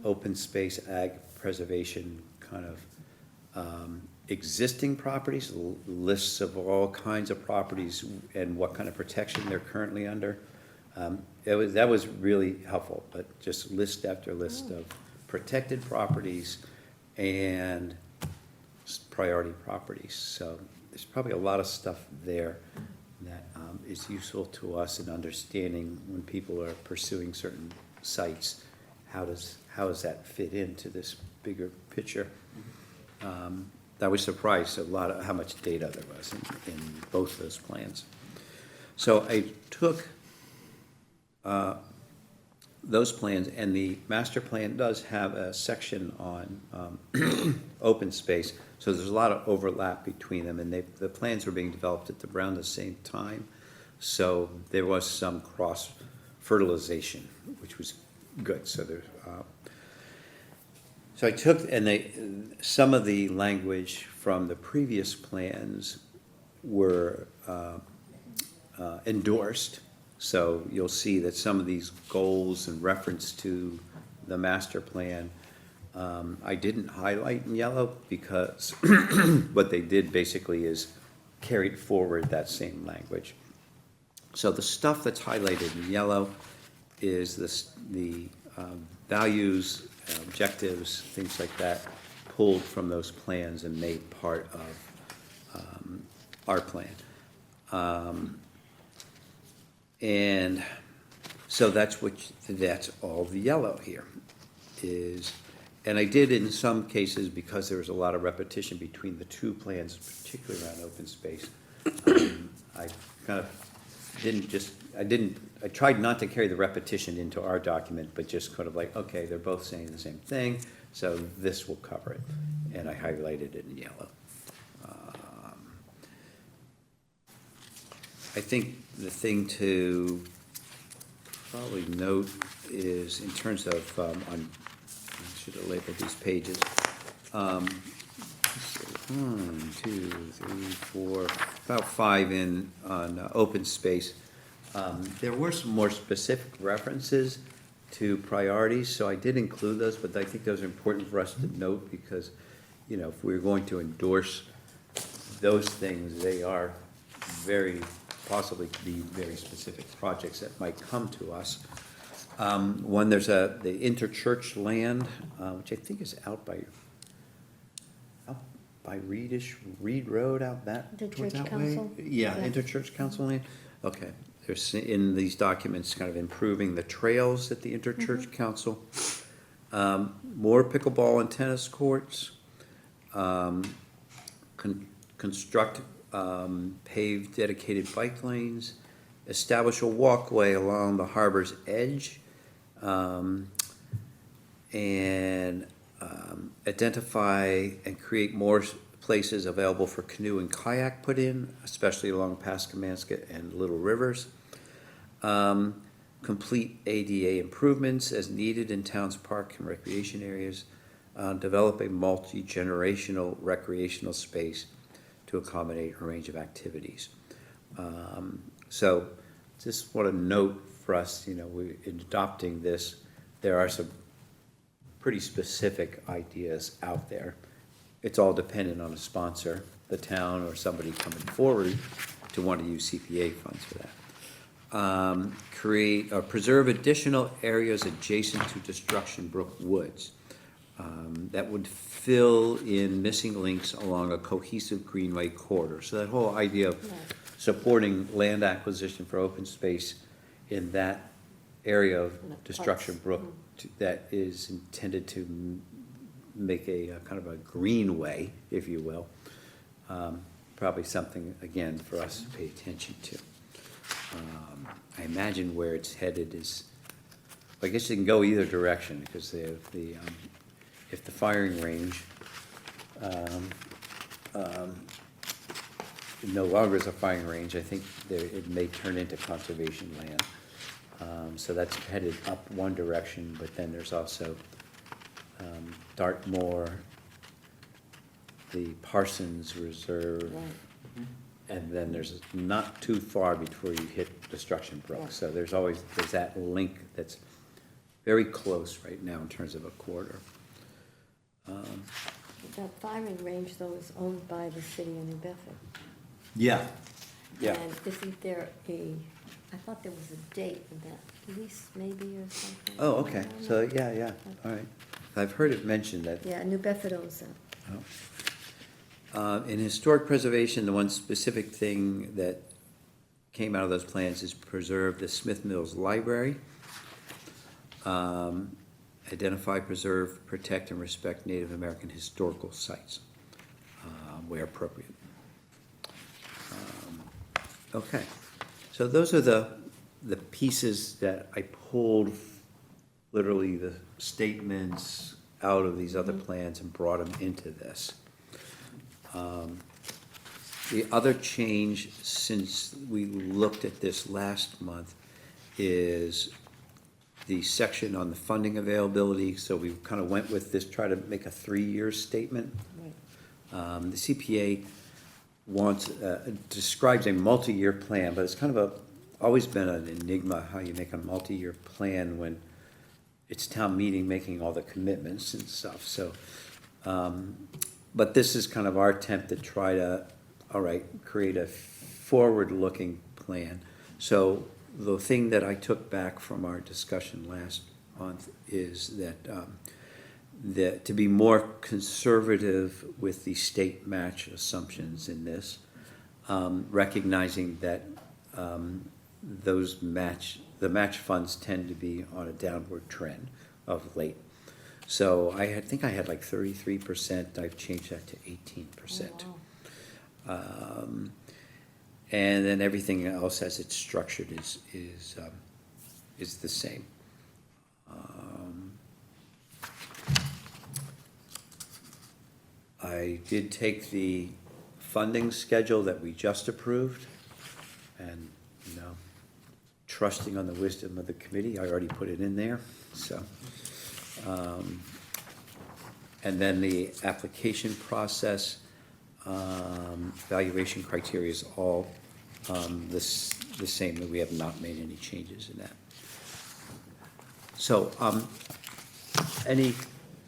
open space ag preservation, kind of existing properties, lists of all kinds of properties and what kind of protection they're currently under. That was really helpful, but just list after list of protected properties and priority properties. So there's probably a lot of stuff there that is useful to us in understanding when people are pursuing certain sites, how does that fit into this bigger picture? I was surprised a lot of how much data there was in both those plans. So I took those plans, and the master plan does have a section on open space, so there's a lot of overlap between them, and the plans were being developed at around the same time, so there was some cross fertilization, which was good. So there's so I took, and some of the language from the previous plans were endorsed. So you'll see that some of these goals in reference to the master plan, I didn't highlight in yellow because what they did basically is carried forward that same language. So the stuff that's highlighted in yellow is the values, objectives, things like that, pulled from those plans and made part of our plan. And so that's all the yellow here is, and I did in some cases, because there was a lot of repetition between the two plans, particularly around open space, I kind of I tried not to carry the repetition into our document, but just kind of like, okay, they're both saying the same thing, so this will cover it, and I highlighted it in yellow. I think the thing to probably note is in terms of, I should have labeled these pages. 1, 2, 3, 4, about 5 on open space. There were some more specific references to priorities, so I did include those, but I think those are important for us to note because, if we're going to endorse those things, they are very possibly could be very specific projects that might come to us. One, there's the interchurch land, which I think is out by Reed Road out that, The towards church that way? council? Yeah, Yeah. interchurch council land, okay. There's in these documents kind of improving the trails at the interchurch council. More pickleball and tennis courts. Construct paved dedicated bike lanes, establish a walkway along the harbor's edge, and identify and create more places available for canoe and kayak put in, especially along Pascamanska and Little Rivers. Complete ADA improvements as needed in towns, park, and recreation areas. Develop a multi-generational recreational space to accommodate a range of activities. So just want to note for us, in adopting this, there are some pretty specific ideas out there. It's all dependent on a sponsor, the town, or somebody coming forward to want to use CPA funds for that. Create or preserve additional areas adjacent to Destruction Brook Woods. That would fill in missing links along a cohesive greenway corridor. So that whole idea of supporting land acquisition for open space in that area of Destruction Brook that is intended to make a kind of a greenway, if you will. Probably something, again, for us to pay attention to. I imagine where it's headed is, I guess you can go either direction because they have if the firing range no longer is a firing range, I think it may turn into conservation land. So that's headed up one direction, but then there's also Dartmoor, the Parsons Reserve, and then there's not too far before you hit Destruction Brook. Yeah. So there's that link that's very close right now in terms of a corridor. That firing range, though, is owned by the city of New Bedford. Yeah. And isn't there I thought there was a date of that, lease maybe or something? Oh, okay, I don't so, know. yeah, all right. I've heard it mentioned that, Yeah, New Bedford owns that. oh. In historic preservation, the one specific thing that came out of those plans is preserve the Smith Mills Library. Identify, preserve, protect, and respect Native American historical sites, where appropriate. Okay, so those are the pieces that I pulled, literally the statements out of these other plans and brought them into this. The other change since we looked at this last month is the section on the funding availability. So we kind of went with this, try to make a 3-year statement. The CPA describes a multi-year plan, but it's kind of always been an enigma how you make a multi-year plan when it's town meeting making all the commitments and stuff. So, but this is kind of our attempt to try to, all right, create a forward-looking plan. So the thing that I took back from our discussion last month is that to be more conservative with the state match assumptions in this, recognizing that the match funds tend to be on a downward trend of late. So I think I had like 33%, I've changed that to 18%. And then everything else as it's structured is the same. I did take the funding schedule that we just approved and, trusting on the wisdom of the committee, I already put it in there, so. And then the application process, valuation criteria is all the same, that we have not made any changes in that. So, any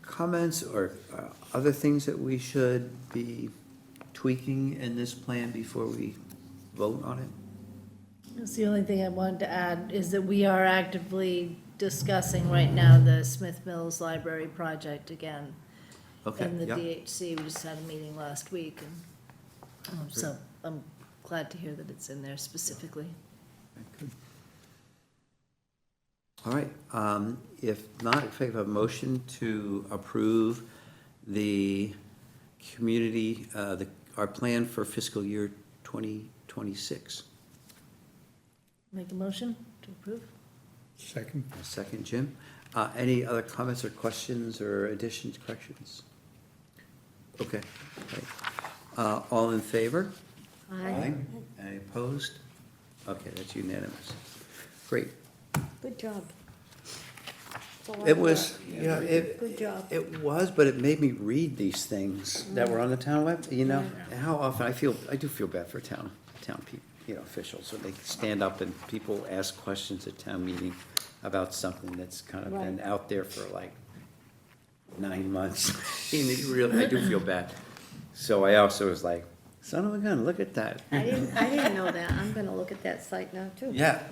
comments or other things that we should be tweaking in this plan before we vote on it? That's the only thing I wanted to add, is that we are actively discussing right now the Smith Mills Library project again. Okay, And the yeah. DHC, we just had a meeting last week, and, so I'm glad to hear that it's in there specifically. Good. All right, if not, if I have a motion to approve the community, our plan for fiscal year 2026. Make a motion to approve? Second. A second, Jim. Any other comments or questions or additions, corrections? Okay. All in favor? Aye. Any opposed? Okay, that's unanimous. Great. Good job. That's a lot It of was, work. Good job. it was, but it made me read these things that were on the town web, and how often I do feel bad for town people, officials, when they stand up and people ask questions at town meeting about something that's kind of been Right. out there for like 9 months. And it really, I do feel bad. So I also was like, son of a gun, look at that. I didn't know that. I'm gonna look at that site now, too. Yeah,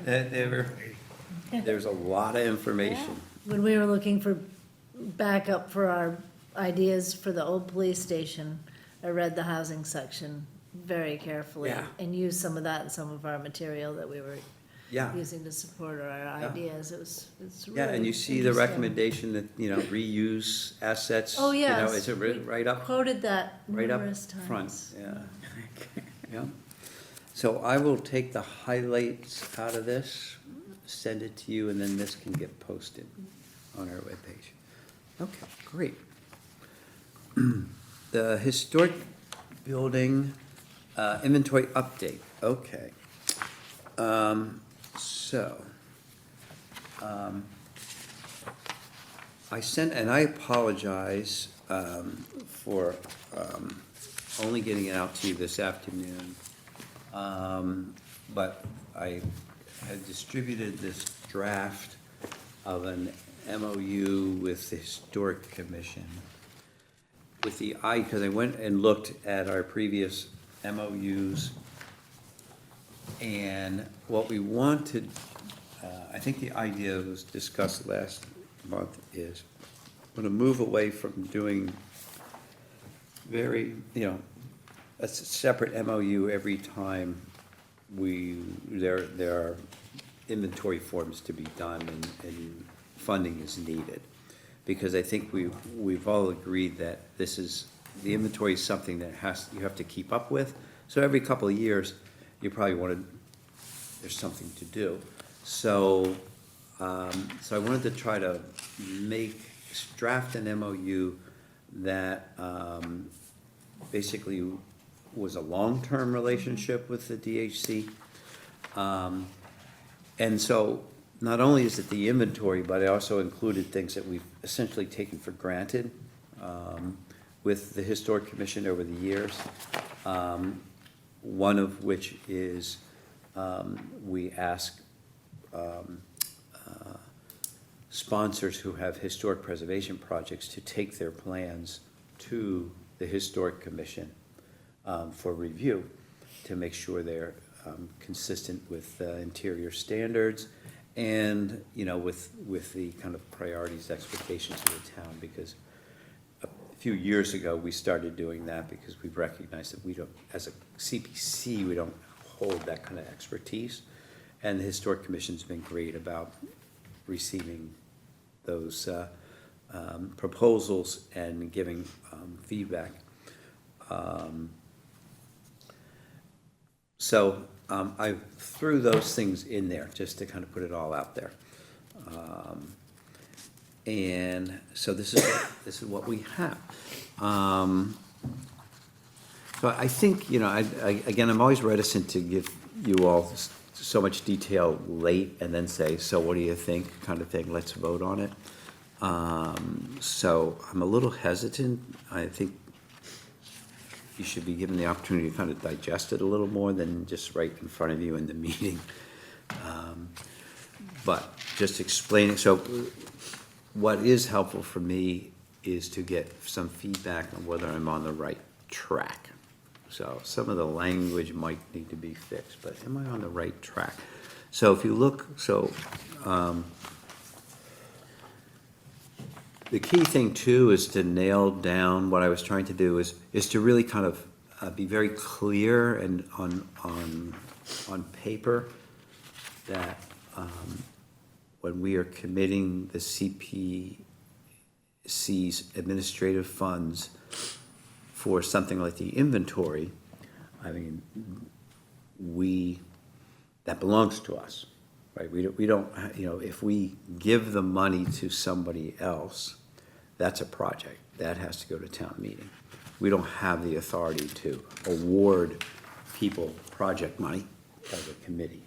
there's a lot of information. When we were looking for backup for our ideas for the old police station, I read the housing section very carefully. Yeah. And used some of that in some of our material that we were Yeah. using to support our ideas. It's really Yeah, and you see the interesting. recommendation that, reuse assets. Oh, yes. It's right up, Quoted that right up numerous times. front, yeah. Yeah. So I will take the highlights out of this, send it to you, and then this can get posted on our webpage. Okay, great. The historic building inventory update, okay. I sent, and I apologize for only getting it out to you this afternoon. But I had distributed this draft of an MOU with the Historic Commission with the because I went and looked at our previous MOUs. And what we wanted, I think the idea was discussed last month, is we're going to move away from doing very, a separate MOU every time there are inventory forms to be done and funding is needed. Because I think we've all agreed that the inventory is something that you have to keep up with. So every couple of years, you probably there's something to do. So I wanted to try to draft an MOU that basically was a long-term relationship with the DHC. And so not only is it the inventory, but I also included things that we've essentially taken for granted with the Historic Commission over the years. One of which is we ask sponsors who have historic preservation projects to take their plans to the Historic Commission for review to make sure they're consistent with interior standards and, with the kind of priorities, expectations of the town, because a few years ago, we started doing that because we've recognized that we don't, as a CPC, we don't hold that kind of expertise. And the Historic Commission's been great about receiving those proposals and giving feedback. So I threw those things in there just to kind of put it all out there. And so this is what we have. So I think, again, I'm always reticent to give you all so much detail late and then say, so what do you think, kind of thing, let's vote on it. So I'm a little hesitant. I think you should be given the opportunity to kind of digest it a little more than just right in front of you in the meeting. But just explaining, so what is helpful for me is to get some feedback on whether I'm on the right track. So some of the language might need to be fixed, but am I on the right track? So if you look, the key thing too is to nail down what I was trying to do is to really kind of be very clear and on paper that when we are committing the CPC's administrative funds for something like the inventory, I mean, that belongs to us, right? We don't, if we give the money to somebody else, that's a project. That has to go to town meeting. We don't have the authority to award people project money as a committee.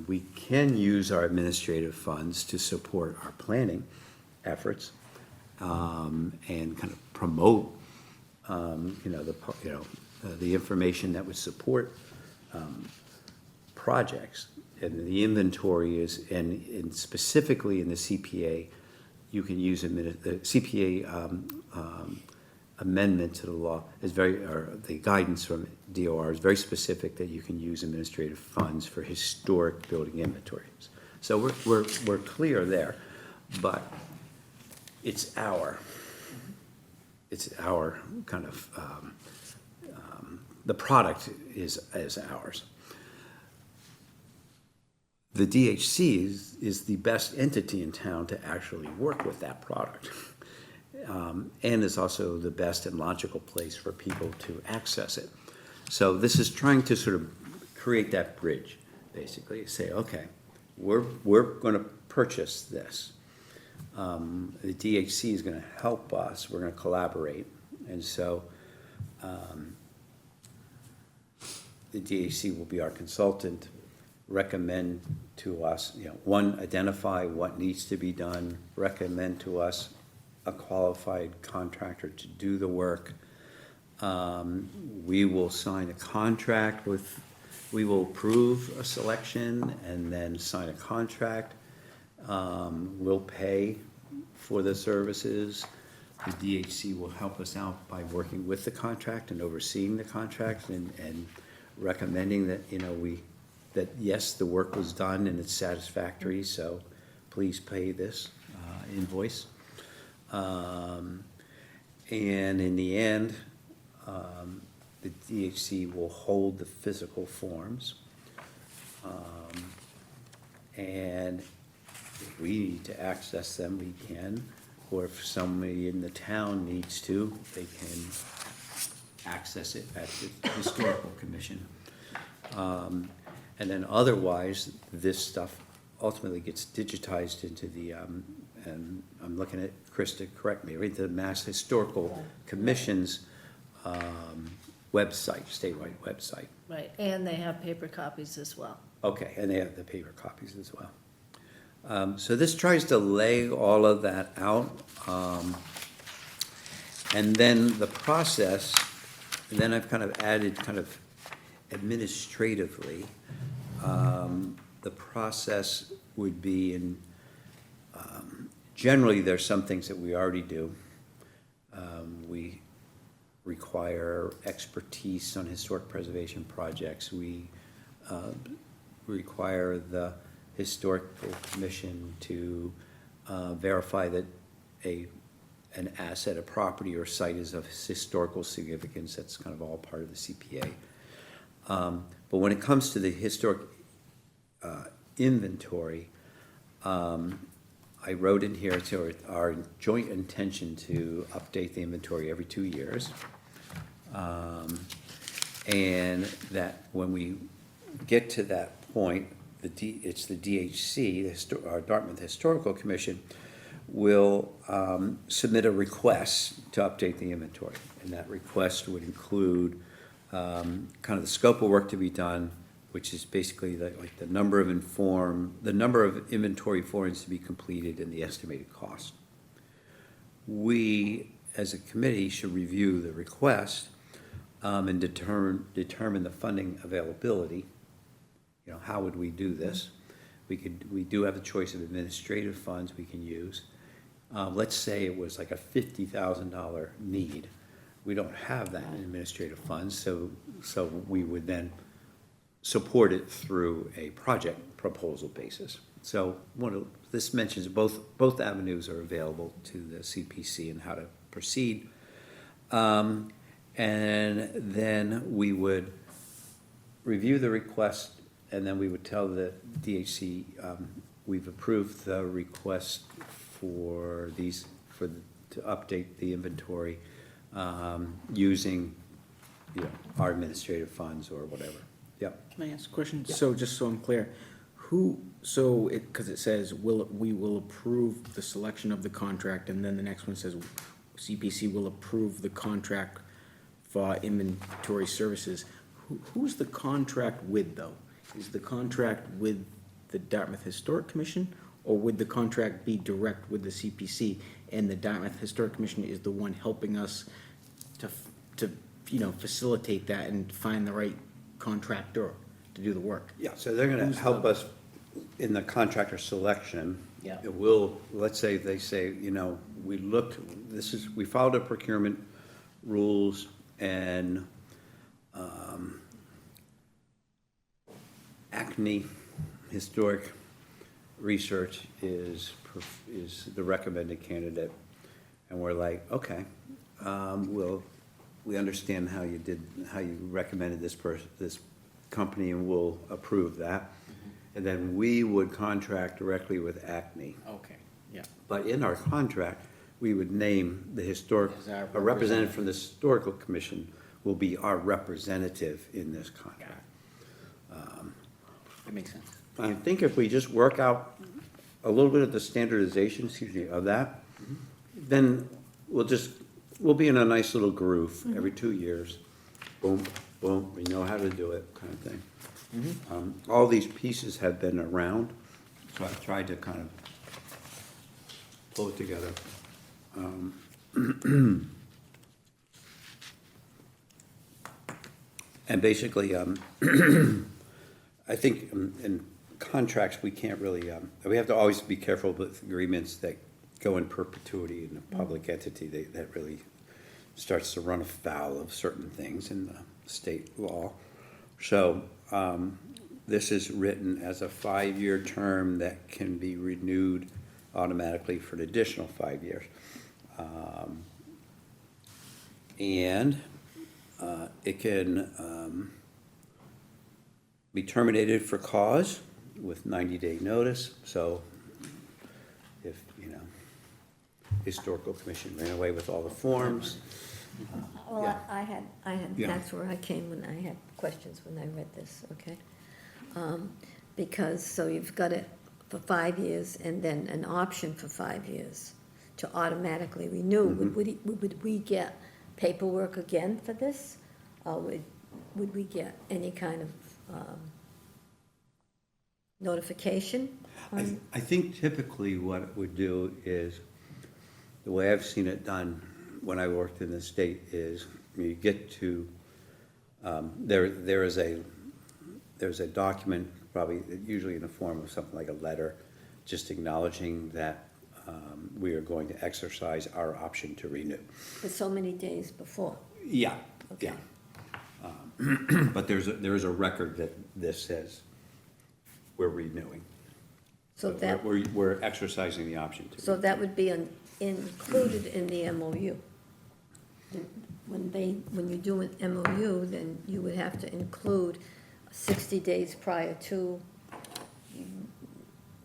We can use our administrative funds to support our planning efforts and kind of promote the information that would support projects. And the inventory is, and specifically in the CPA, you can use the CPA amendment to the law is or the guidance from DOR is very specific that you can use administrative funds for historic building inventories. So we're clear there, but it's our kind of, the product is ours. The DHC is the best entity in town to actually work with that product. And is also the best and logical place for people to access it. So this is trying to sort of create that bridge, basically, say, okay, we're going to purchase this. The DHC is going to help us. We're going to collaborate. And so the DHC will be our consultant, recommend to us, one, identify what needs to be done, recommend to us a qualified contractor to do the work. We will sign a contract we will approve a selection and then sign a contract. We'll pay for the services. The DHC will help us out by working with the contract and overseeing the contract and recommending that, that yes, the work was done and it's satisfactory, so please pay this invoice. And in the end, the DHC will hold the physical forms. And if we need to access them, we can, or if somebody in the town needs to, they can access it at the historical commission. And then otherwise, this stuff ultimately gets digitized into the, and I'm looking at Chris to correct me, right, the Mass Historical Commission's website, statewide website. Right, and they have paper copies as well. Okay, and they have the paper copies as well. So this tries to lay all of that out. And then the process, and then I've kind of added kind of administratively, the process would be in, generally, there's some things that we already do. We require expertise on historic preservation projects. We require the historical commission to verify that an asset, a property or site is of historical significance. That's kind of all part of the CPA. But when it comes to the historic inventory, I wrote in here, it's our joint intention to update the inventory every 2 years. And that when we get to that point, it's the DHC, our Dartmouth Historical Commission, will submit a request to update the inventory. And that request would include kind of the scope of work to be done, which is basically like the number of inventory forms to be completed and the estimated cost. We, as a committee, should review the request and determine the funding availability. You know, how would we do this? We do have a choice of administrative funds we can use. Let's say it was like a $50,000 need. We don't have that in administrative funds, so we would then support it through a project proposal basis. So this mentions both avenues are available to the CPC and how to proceed. And then we would review the request, and then we would tell the DHC, we've approved the request to update the inventory using, our administrative funds or whatever. Yep. Can I ask a question? So just so I'm clear, because it says, we will approve the selection of the contract, and then the next one says CPC will approve the contract for inventory services. Who's the contract with, though? Is the contract with the Dartmouth Historic Commission, or would the contract be direct with the CPC, and the Dartmouth Historic Commission is the one helping us to facilitate that and find the right contractor to do the work? Yeah, so they're gonna help us in the contractor selection. Yeah. It will, let's say, they say, we followed the procurement rules, and Acme Historic Research is the recommended candidate. And we're like, okay, we understand how you recommended this company, and we'll approve that. And then we would contract directly with Acme. Okay, yeah. But in our contract, we would name a representative from the Historical Commission will be our representative in this contract. That makes sense. I think if we just work out a little bit of the standardization, of that, then we'll be in a nice little groove every 2 years. Boom, boom, we know how to do it, kind of thing. All these pieces have been around, so I've tried to kind of pull it together. And basically, I think in contracts, we can't really, we have to always be careful with agreements that go in perpetuity in a public entity. That really starts to run afoul of certain things in the state law. So this is written as a 5-year term that can be renewed automatically for an additional 5 years. And It can be terminated for cause with 90-day notice, so if, Historical Commission ran away with all the forms. Well, Yeah. I had, Yeah. that's where I came when I had questions when I read this, okay? Because, so you've got it for 5 years and then an option for 5 years to automatically renew. Would we get paperwork again for this? Or would we get any kind of notification? I think typically what it would do is, the way I've seen it done when I worked in the state is, you get to, there's a document, probably usually in the form of something like a letter, just acknowledging that we are going to exercise our option to renew. For so many days before? Yeah, Okay. yeah. But there is a record that this says we're renewing. So that, We're exercising the option to. so that would be included in the MOU? When you do an MOU, then you would have to include 60 days prior to,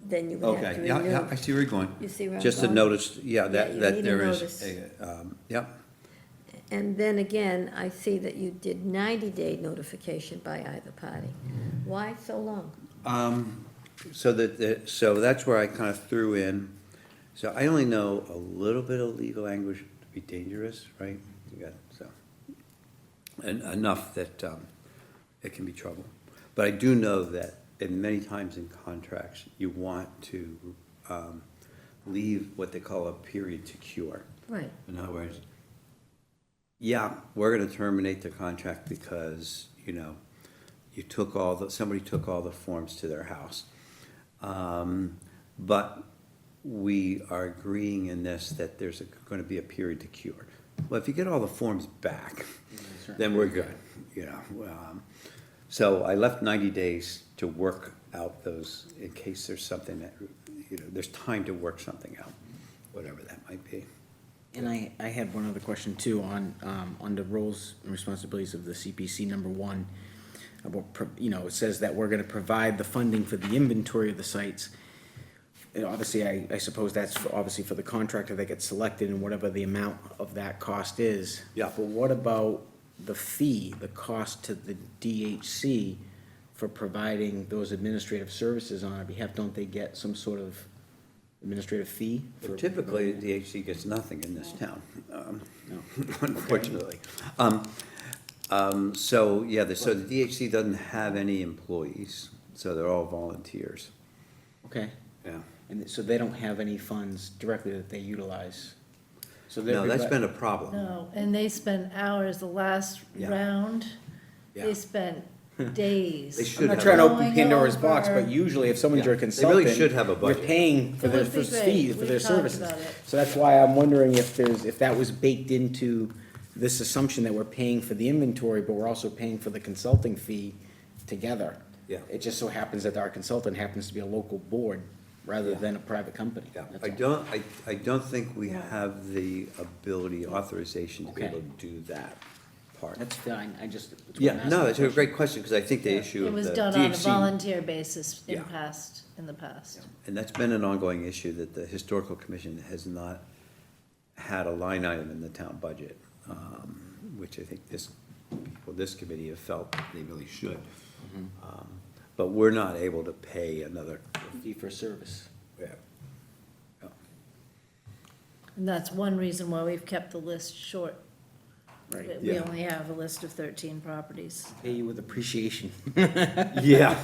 then you would have to Okay, yeah, renew. I see where you're going. You see where I'm Just a going? notice, yeah, Yeah, that you that need a there is, notice. yep. And then again, I see that you did 90-day notification by either party. Why so long? So so that's where I kind of threw in, so I only know a little bit of legal language to be dangerous, right? You got, so, and enough that it can be trouble. But I do know that in many times in contracts, you want to leave what they call a period to cure. Right. In other words, yeah, we're gonna terminate the contract because, somebody took all the forms to their house. But we are agreeing in this that there's gonna be a period to cure. Well, if you get all the forms back, then we're good, So I left 90 days to work out those, in case there's something that, there's time to work something out, whatever that might be. And I had one other question too on the roles and responsibilities of the CPC number 1. About, it says that we're gonna provide the funding for the inventory of the sites. And obviously, I suppose that's obviously for the contractor that gets selected and whatever the amount of that cost is. Yeah. But what about the fee, the cost to the DHC for providing those administrative services on our behalf? Don't they get some sort of administrative fee? for- Typically, the DHC gets nothing in this town, No. unfortunately. So the DHC doesn't have any employees, so they're all volunteers, Okay, yeah. and so they don't have any funds directly that they utilize? So No, that's been a problem. No, and they spent hours, the last Yeah. round, Yeah. they spent days. They I'm should not have. trying to open Going Pandora's box, over- but usually if someone's your Yeah, they consultant. really should have a budget. You're paying for It their would be for great. fees, for We've their talked services. about it. So that's why I'm wondering if that was baked into this assumption that we're paying for the inventory, but we're also paying for the consulting fee together. Yeah. It just so happens that our consultant happens to be a local board rather Yeah. than a private company. Yeah, That's all. I don't think we have the ability, authorization to be Okay. able to do that part. That's fine, I just. that's what I'm Yeah, asking no, the it's a great question, because I think the issue It of the was done on a DHC, volunteer basis Yeah. in the past. and that's been an ongoing issue, that the Historical Commission has not had a line item in the town budget, which I think this committee have felt they really should. But we're not able to pay another, Fee for service. yeah. And that's one reason why we've kept the list short. Right. We Yeah. only have a list of 13 properties. Pay you with appreciation. Yeah,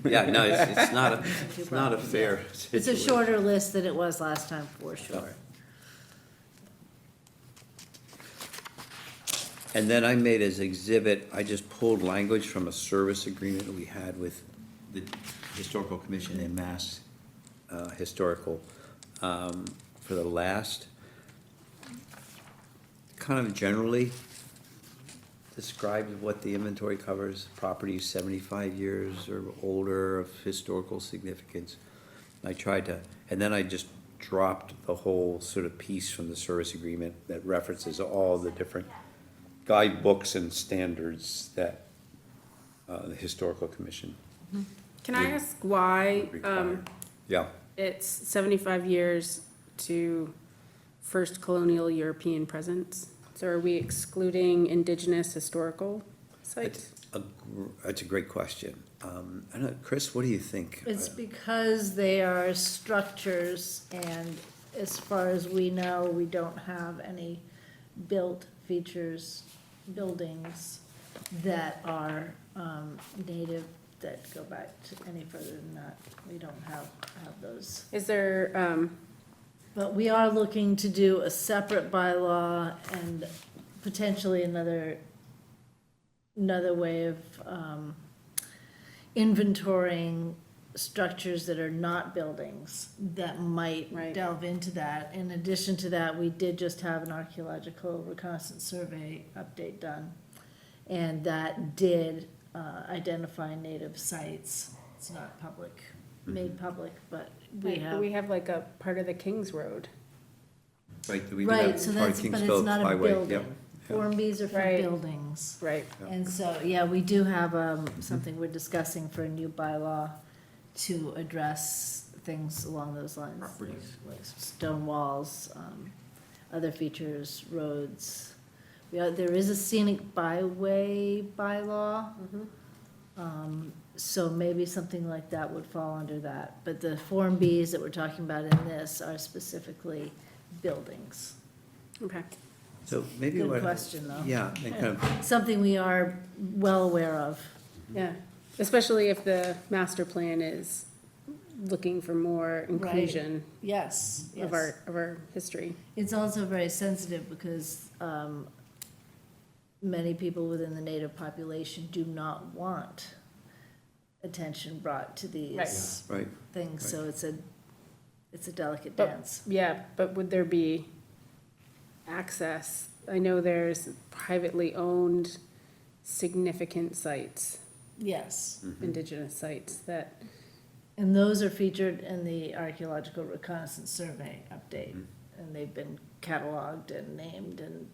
yeah, no, it's not a fair It's a situation. shorter list than it was last time, for sure. And then I made as exhibit, I just pulled language from a service agreement we had with the Historical Commission in Mass Historical for the last, kind of generally describes what the inventory covers, properties 75 years or older of historical significance. I tried to, and then I just dropped the whole sort of piece from the service agreement that references all the different guidebooks and standards that the Historical Commission Can I ask why, require. Yeah, it's 75 years to first colonial European presence? So are we excluding indigenous historical sites? that's a great question. I don't know, Chris, what do you think? It's because they are structures, and as far as we know, we don't have any built features, buildings that are native, that go back to any further than that. We don't have those. Is there, But we are looking to do a separate bylaw and potentially another way of inventorying structures that are not buildings that might Right. delve into that. In addition to that, we did just have an archaeological reconnaissance survey update done. And that did identify native sites. It's not public, made public, but we have. we have like a part of the Kings Road. Right, we do Right, have so Park that's, but it's Kingsville not a Highway, building. yep. Form Bs are for Right. buildings. Right. And so, yeah, we do have something we're discussing for a new bylaw to address things along those lines. Properties. Like stone walls, other features, roads. There is a scenic byway bylaw. So maybe something like that would fall under that. But the Form Bs that we're talking about in this are specifically buildings. Okay. So maybe Good what. question, though. Yeah, and kind of, Something we are well aware of. Yeah, especially if the master plan is looking for more inclusion Yes, of our history. It's also very sensitive because many people within the native population do not want attention brought to these right, things, so it's a delicate But- dance. Yeah, but would there be access? I know there's privately owned significant sites, Yes, indigenous sites that, and those are featured in the Archaeological Reconnaissance Survey update, and they've been cataloged and named and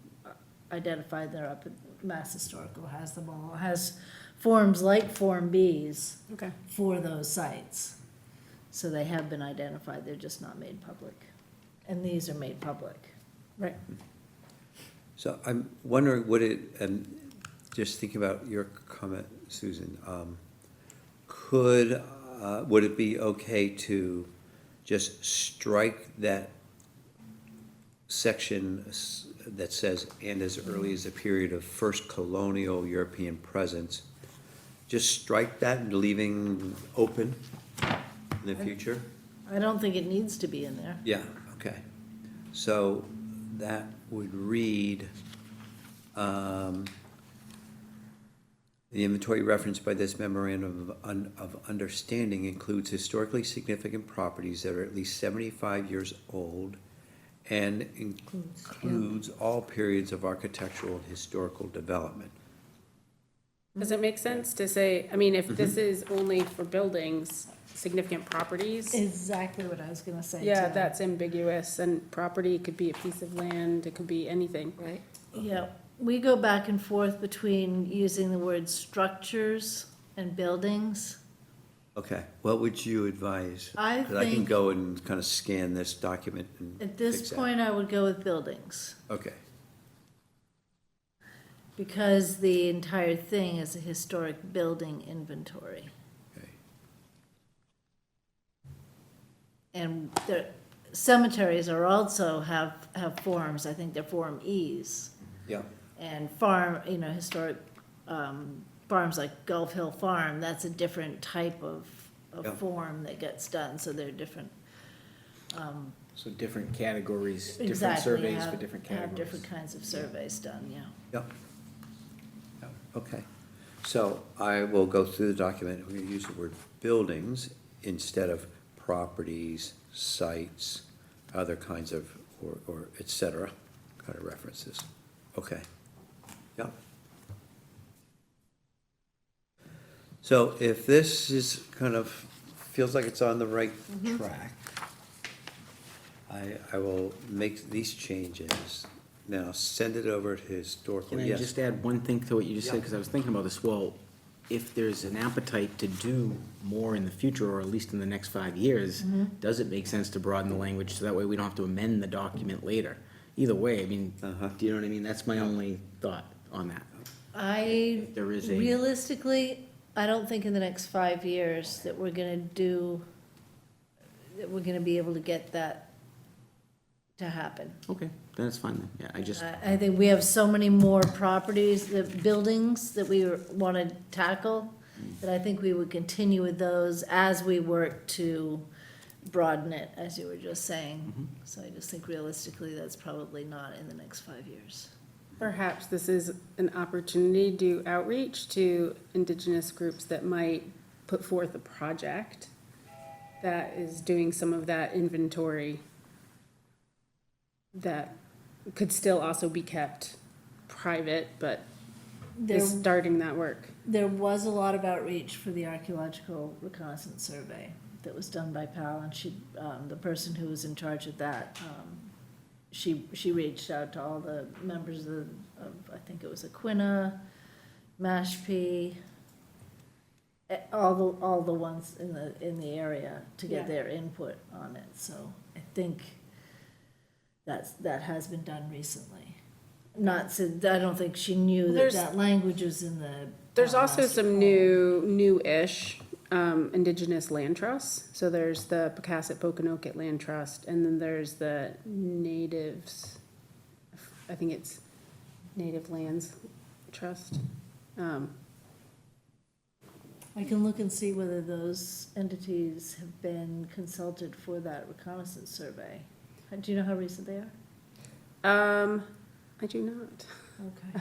identified. They're up at Mass Historical, has them all, has forms like Form Bs okay. for those sites. So they have been identified, they're just not made public. And these are made public. Right. so I'm wondering, would it, and just thinking about your comment, Susan, would it be okay to just strike that section that says, and as early as the period of first colonial European presence? Just strike that and leaving open in the future? I don't think it needs to be in there. Yeah, okay. So that would read, the inventory referenced by this memorandum of understanding includes historically significant properties that are at least 75 years old and includes all periods of architectural and historical development. Does it make sense to say, I mean, if this is only for buildings, significant properties? Exactly what I was gonna say. Yeah, too. that's ambiguous, and property could be a piece of land, it could be anything. Right? Yeah, we go back and forth between using the word structures and buildings. Okay, what would you advise? I 'Cause I can think- go and kind of scan this document and At this fix that. point, I would go with buildings, Okay, because the entire thing is a historic building inventory. okay. And the cemeteries are also have forms, I think they're Form Es. Yeah, And historic, farms like Gulf Hill Farm, that's a different type of Yeah. form that gets done, so they're different. So different categories, different Exactly, surveys have- for different Have categories. different kinds of surveys done, yeah. yeah. Yeah, okay. So I will go through the document. We're gonna use the word buildings instead of properties, sites, other kinds of, or et cetera, kind of references. Okay, yeah. So if this is kind of, feels like it's on the right track, I will make these changes now send it over to historical, Can I yes. just add one thing to what you just said, Yeah. because I was thinking about this, well, if there's an appetite to do more in the future, or at least in the next 5 years, does it make sense to broaden the language, so that way we don't have to amend the document later? Either way, I mean, do you know what I mean? That's my only thought on that. There is a- Realistically, I don't think in the next 5 years that we're gonna be able to get that to happen. Okay, then it's fine then, yeah, I just, I think we have so many more properties, the buildings that we want to tackle, that I think we would continue with those as we work to broaden it, as you were just saying. So I just think realistically, that's probably not in the next 5 years. Perhaps this is an opportunity to do outreach to Indigenous groups that might put forth a project that is doing some of that inventory that could still also be kept private, but is starting that work. There was a lot of outreach for the Archaeological Reconnaissance Survey that was done by Pal, and she, the person who was in charge of that, she reached out to all the members of, I think it was Aquinnah, Mashpee, all the ones in the area to get Yeah. their input on it, so I think that has been done recently. Not, so, I don't think she knew that There's- that language was in the. There's also master some plan. new-ish Indigenous land trusts. So there's the Pocasset Pokanoket Land Trust, and then there's the Natives, I think it's Native Lands Trust. I can look and see whether those entities have been consulted for that reconnaissance survey. Do you know how recent they are? I do not.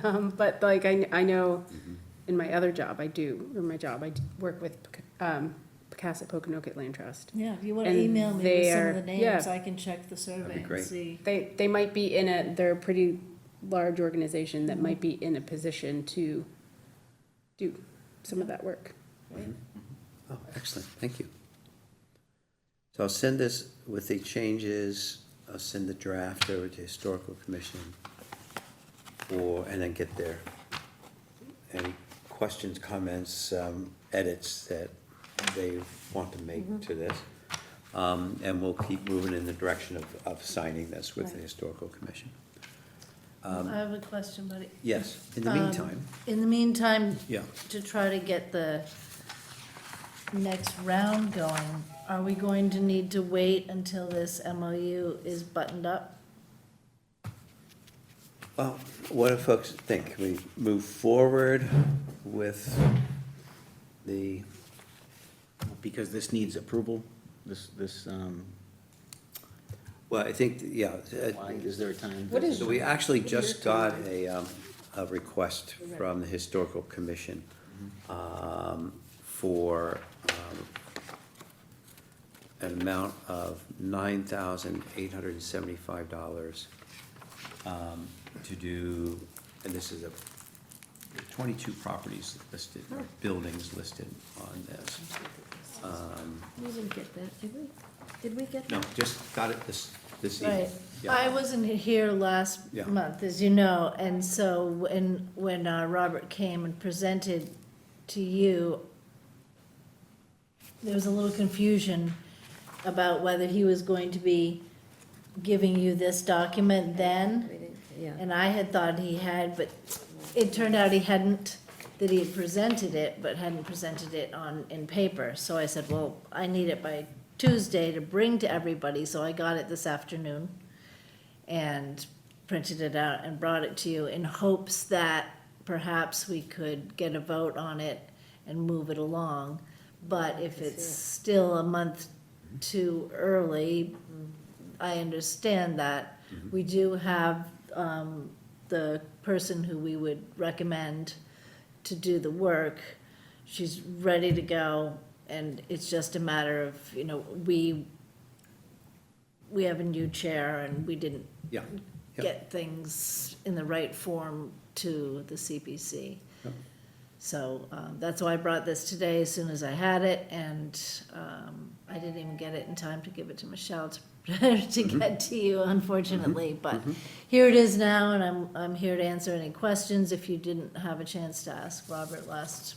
Okay. But like, I know in my other job, I work with Pocasset Pokanoket Land Trust. Yeah, if you want to And email me with they some are- of the names, yeah. I can check the survey and great. see. They might be they're a pretty large organization that might be in a position to do some of that work. Oh, excellent, thank you. So I'll send this with the changes, I'll send the draft over to Historical Commission and then get their, any questions, comments, edits that they want to make to this. And we'll keep moving in the direction of signing this with the Historical Commission. I have a question, buddy. Yes, in the meantime, In the meantime, yeah. to try to get the next round going, are we going to need to wait until this MOU is buttoned up? Well, what do folks think? Can we move forward with the, because this needs approval, well, I think, yeah. why, is there a time? What is- So we actually just got a request from the Historical Commission for an amount of $9,875 to do, and this is 22 properties listed, or buildings listed on this. We didn't get that, did we? Did we get No, that? just got it this evening. Right. Yeah. I wasn't here last Yeah. month, as you know, and so when Robert came and presented to you, there was a little confusion about whether he was going to be giving you this document then. We didn't, yeah. And I had thought he had, but it turned out he hadn't, that he had presented it, but hadn't presented it in paper. So I said, well, I need it by Tuesday to bring to everybody, so I got it this afternoon and printed it out and brought it to you in hopes that perhaps we could get a vote on it and move it along. But if it's still a month too early, I understand that. We do have the person who we would recommend to do the work. She's ready to go, and it's just a matter of, we have a new chair and we didn't Yeah. Yep. get things in the right form to the CPC. Yep. So that's why I brought this today as soon as I had it, and I didn't even get it in time to give it to Michelle to get to you, unfortunately. But here it is now, and I'm here to answer any questions if you didn't have a chance to ask Robert last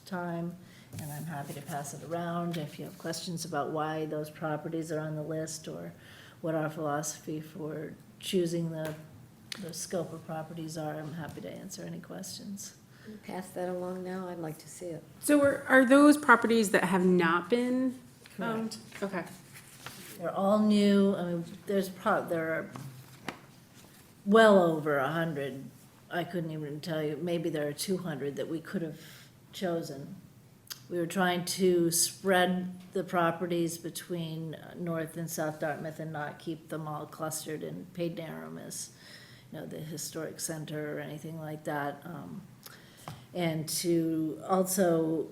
time. And I'm happy to pass it around if you have questions about why those properties are on the list, or what our philosophy for choosing the scope of properties are. I'm happy to answer any questions. Pass that along now, I'd like to see it. So are those properties that have not been? Correct. Okay. They're all new. I mean, there are well over 100. I couldn't even tell you, maybe there are 200 that we could have chosen. We were trying to spread the properties between North and South Dartmouth and not keep them all clustered in Padenham as, the historic center or anything like that. And to also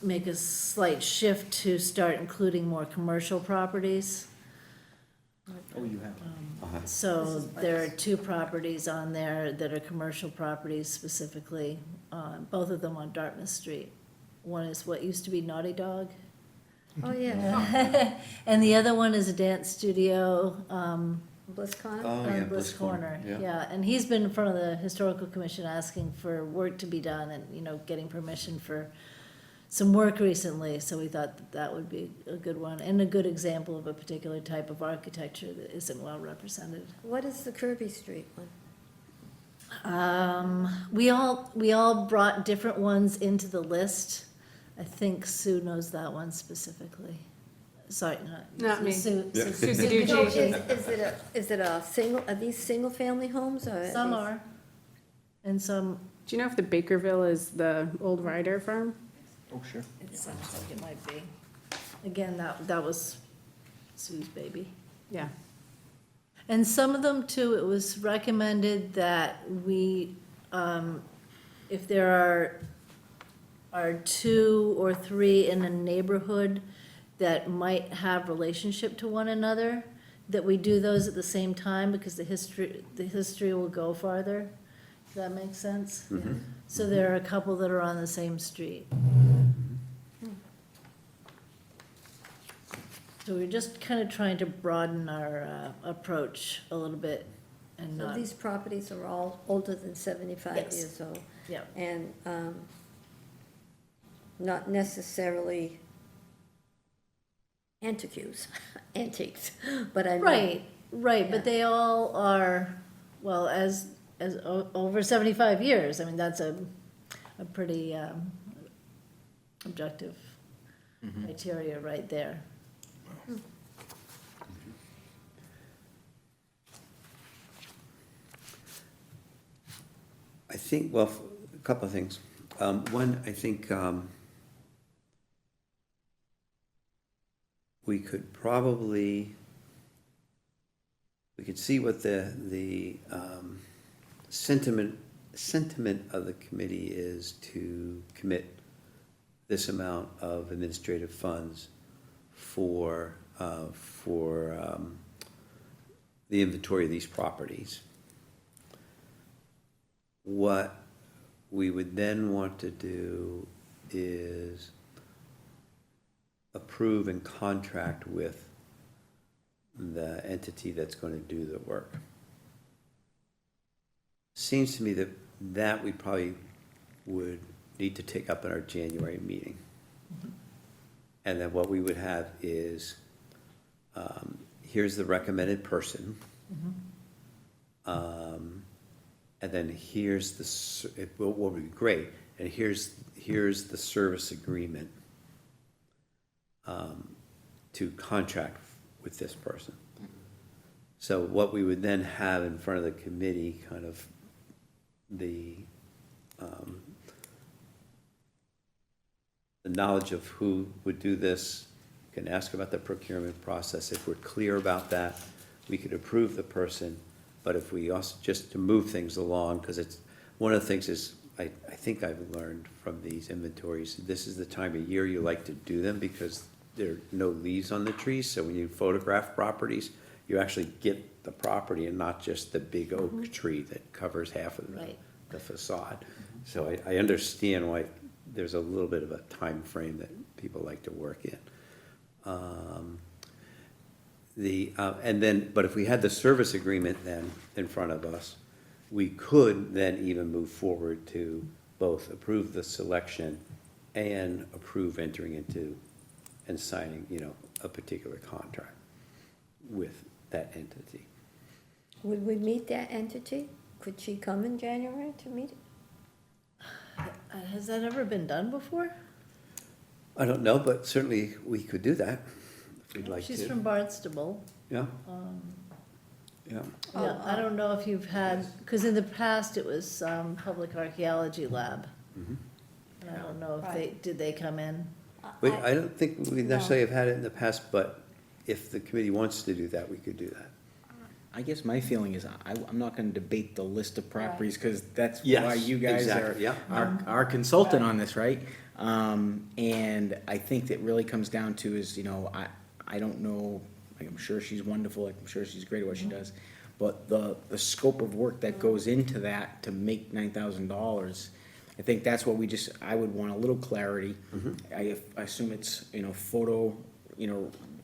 make a slight shift to start including more commercial properties. Oh, you have. So there are 2 properties on there that are commercial properties specifically, both of them on Dartmouth Street. One is what used to be Naughty Dog, Oh, yeah, and the other one is a dance studio, BlizzCon? on Bliss Corner. Yeah, and he's been in front of the Historical Commission asking for work to be done and, getting permission for some work recently, so we thought that would be a good one, and a good example of a particular type of architecture that isn't well represented. What is the Kirby Street one? We all brought different ones into the list. I think Sue knows that one specifically. Sorry, Not me. Sue. Susie So Ducci. is it a single, are these single-family homes, or? Some are, and some, Do you know if the Bakerville is the old Ryder farm? Oh, sure. it sounds like it might be. Again, that was Sue's baby. Yeah. And some of them too, it was recommended that we, if there are 2 or 3 in a neighborhood that might have relationship to one another, that we do those at the same time, because the history will go farther. Does that make sense? So there are a couple that are on the same street. So we're just kind of trying to broaden our approach a little bit and So not, these properties are all older than 75 Yes. years old? yeah. And not necessarily antiques, but I mean. Right, Yeah. but they all are, well, as over 75 years, I mean, that's a pretty objective criteria right there. I think, well, a couple of things. One, I think we could see what the sentiment of the committee is to commit this amount of administrative funds for the inventory of these properties. What we would then want to do is approve and contract with the entity that's going to do the work. Seems to me that we probably would need to take up in our January meeting. And then what we would have is, here's the recommended person. And then here's what would be great, and here's the service agreement to contract with this person. So what we would then have in front of the committee, kind of the knowledge of who would do this, can ask about the procurement process. If we're clear about that, we could approve the person. But if we also, just to move things along, because it's, one of the things is, I think I've learned from these inventories, this is the time of year you like to do them because there are no leaves on the trees. So when you photograph properties, you actually get the property and not just the big oak tree that covers half of Right. the facade. So I understand why there's a little bit of a time frame that people like to work in. And then, but if we had the service agreement then in front of us, we could then even move forward to both approve the selection and approve entering into and signing, a particular contract with that entity. Would we meet that entity? Could she come in January to meet it? Has that ever been done before? I don't know, but certainly we could do that if we'd like to. She's from Barnstable. Yeah. Yeah. Yeah, I don't know if you've had, because in the past it was Public Archaeology Lab. Mhm. And I don't know if did they come in? I don't think we necessarily have had it in the past, but if the committee wants to do that, we could do that. I guess my feeling is I'm not gonna debate the list of properties, because that's Yes, why you guys are, exactly, yeah. our consultant on this, right? And I think that really comes down to is, I don't know, I'm sure she's wonderful, I'm sure she's great at what she does, but the scope of work that goes into that to make $9,000, I think that's what I would want a little clarity. I assume it's, photo,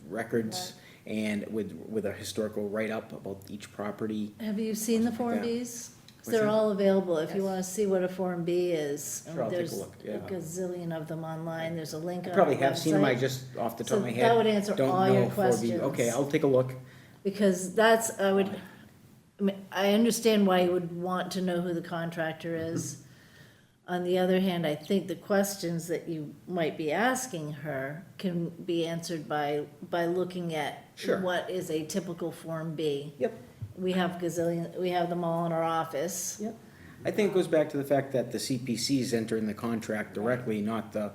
records, and with a historical write-up about each property. Have you seen the Form Yeah. Bs? What's They're that? all available if you want to see what a Form B is. Sure, I'll take a There's look, yeah. a gazillion of them online. There's a link on I our probably have seen them, I website. just, off the top So of my head. that would answer don't all know your if 4B questions. Okay, I'll take a look. Because I understand why you would want to know who the contractor is. On the other hand, I think the questions that you might be asking her can be answered by looking at Sure. what is a typical Form B. Yep. We have we have them all in our office. Yep. I think it goes back to the fact that the CPCs enter in the contract directly, not the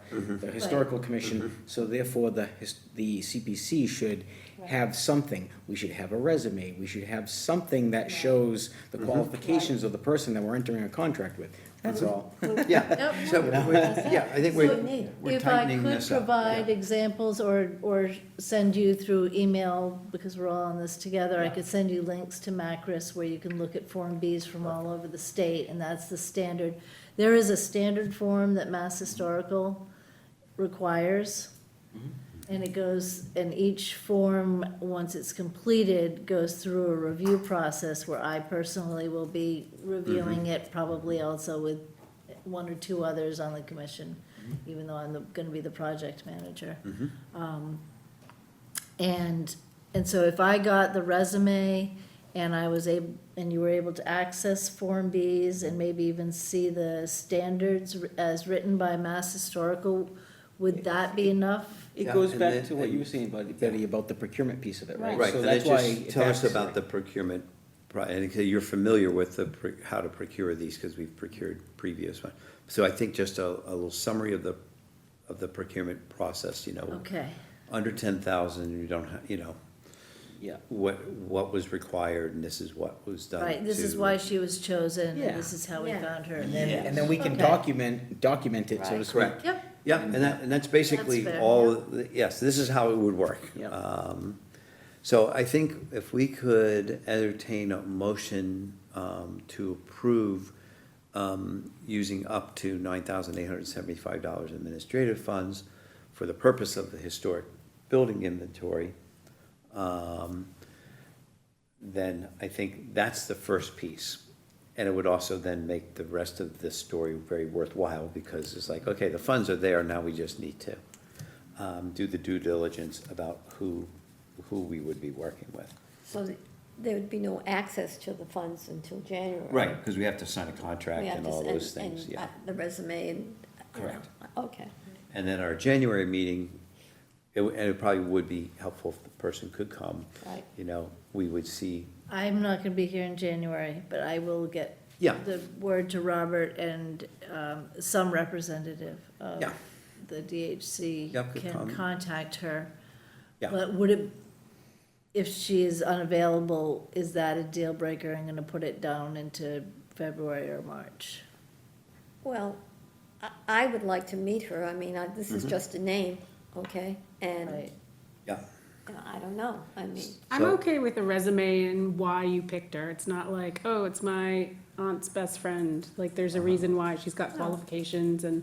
historical commission. So therefore, the CPC should have something. We should have a resume. We should have something that shows the qualifications of the person that we're entering a contract with. That's all. Yeah, Yep. so, I think we're If I tightening could this up. provide examples or send you through email, because we're all on this together, I could send you links to Macris where you can look at Form Bs from all over the state, and that's the standard. There is a standard form that Mass Historical requires. And it goes, and each form, once it's completed, goes through a review process where I personally will be reviewing it, probably also with one or two others on the commission, even though I'm gonna be the project manager. And so if I got the resume and and you were able to access Form Bs and maybe even see the standards as written by Mass Historical, would that be enough? It Yeah, goes and back then- to what you were saying, Betty, about the procurement piece of it, right? Right, So and that's then why. just tell us about the procurement, and you're familiar with how to procure these, because we've procured previous one. So I think just a little summary of the procurement process, Okay. under 10,000, you don't, Yeah. what was required, and this is what was done. Right, this is to- why she was chosen, Yeah. and this is how we Yeah. found her, and And then we can Okay. document it, so to speak. Correct. Yep. Yeah, and that's basically That's fair, all, yes, this is how it would work. Yeah. So I think if we could entertain a motion to approve using up to $9,875 administrative funds for the purpose of the historic building inventory, then I think that's the first piece. And it would also then make the rest of this story very worthwhile, because it's like, okay, the funds are there, now we just need to do the due diligence about who we would be working with. So there would be no access to the funds until January. Right, because we have to sign a contract We have and to all s- those and- things, yeah. The resume and. Correct. Okay. And then our January meeting, and it probably would be helpful if the person could come. Right. We would see, I'm not gonna be here in January, but I will get Yeah. the word to Robert and some representative of Yeah. the DHC Yep, could can come. contact her. Yeah. But if she is unavailable, is that a deal breaker? I'm gonna put it down into February or March. Well, I would like to meet her. I mean, this Mm-hmm. is just a name, okay? And Right. yeah, I don't know. I mean, I'm So- okay with the resume and why you picked her. It's not like, oh, it's my aunt's best friend. Like, there's a reason why she's got qualifications and,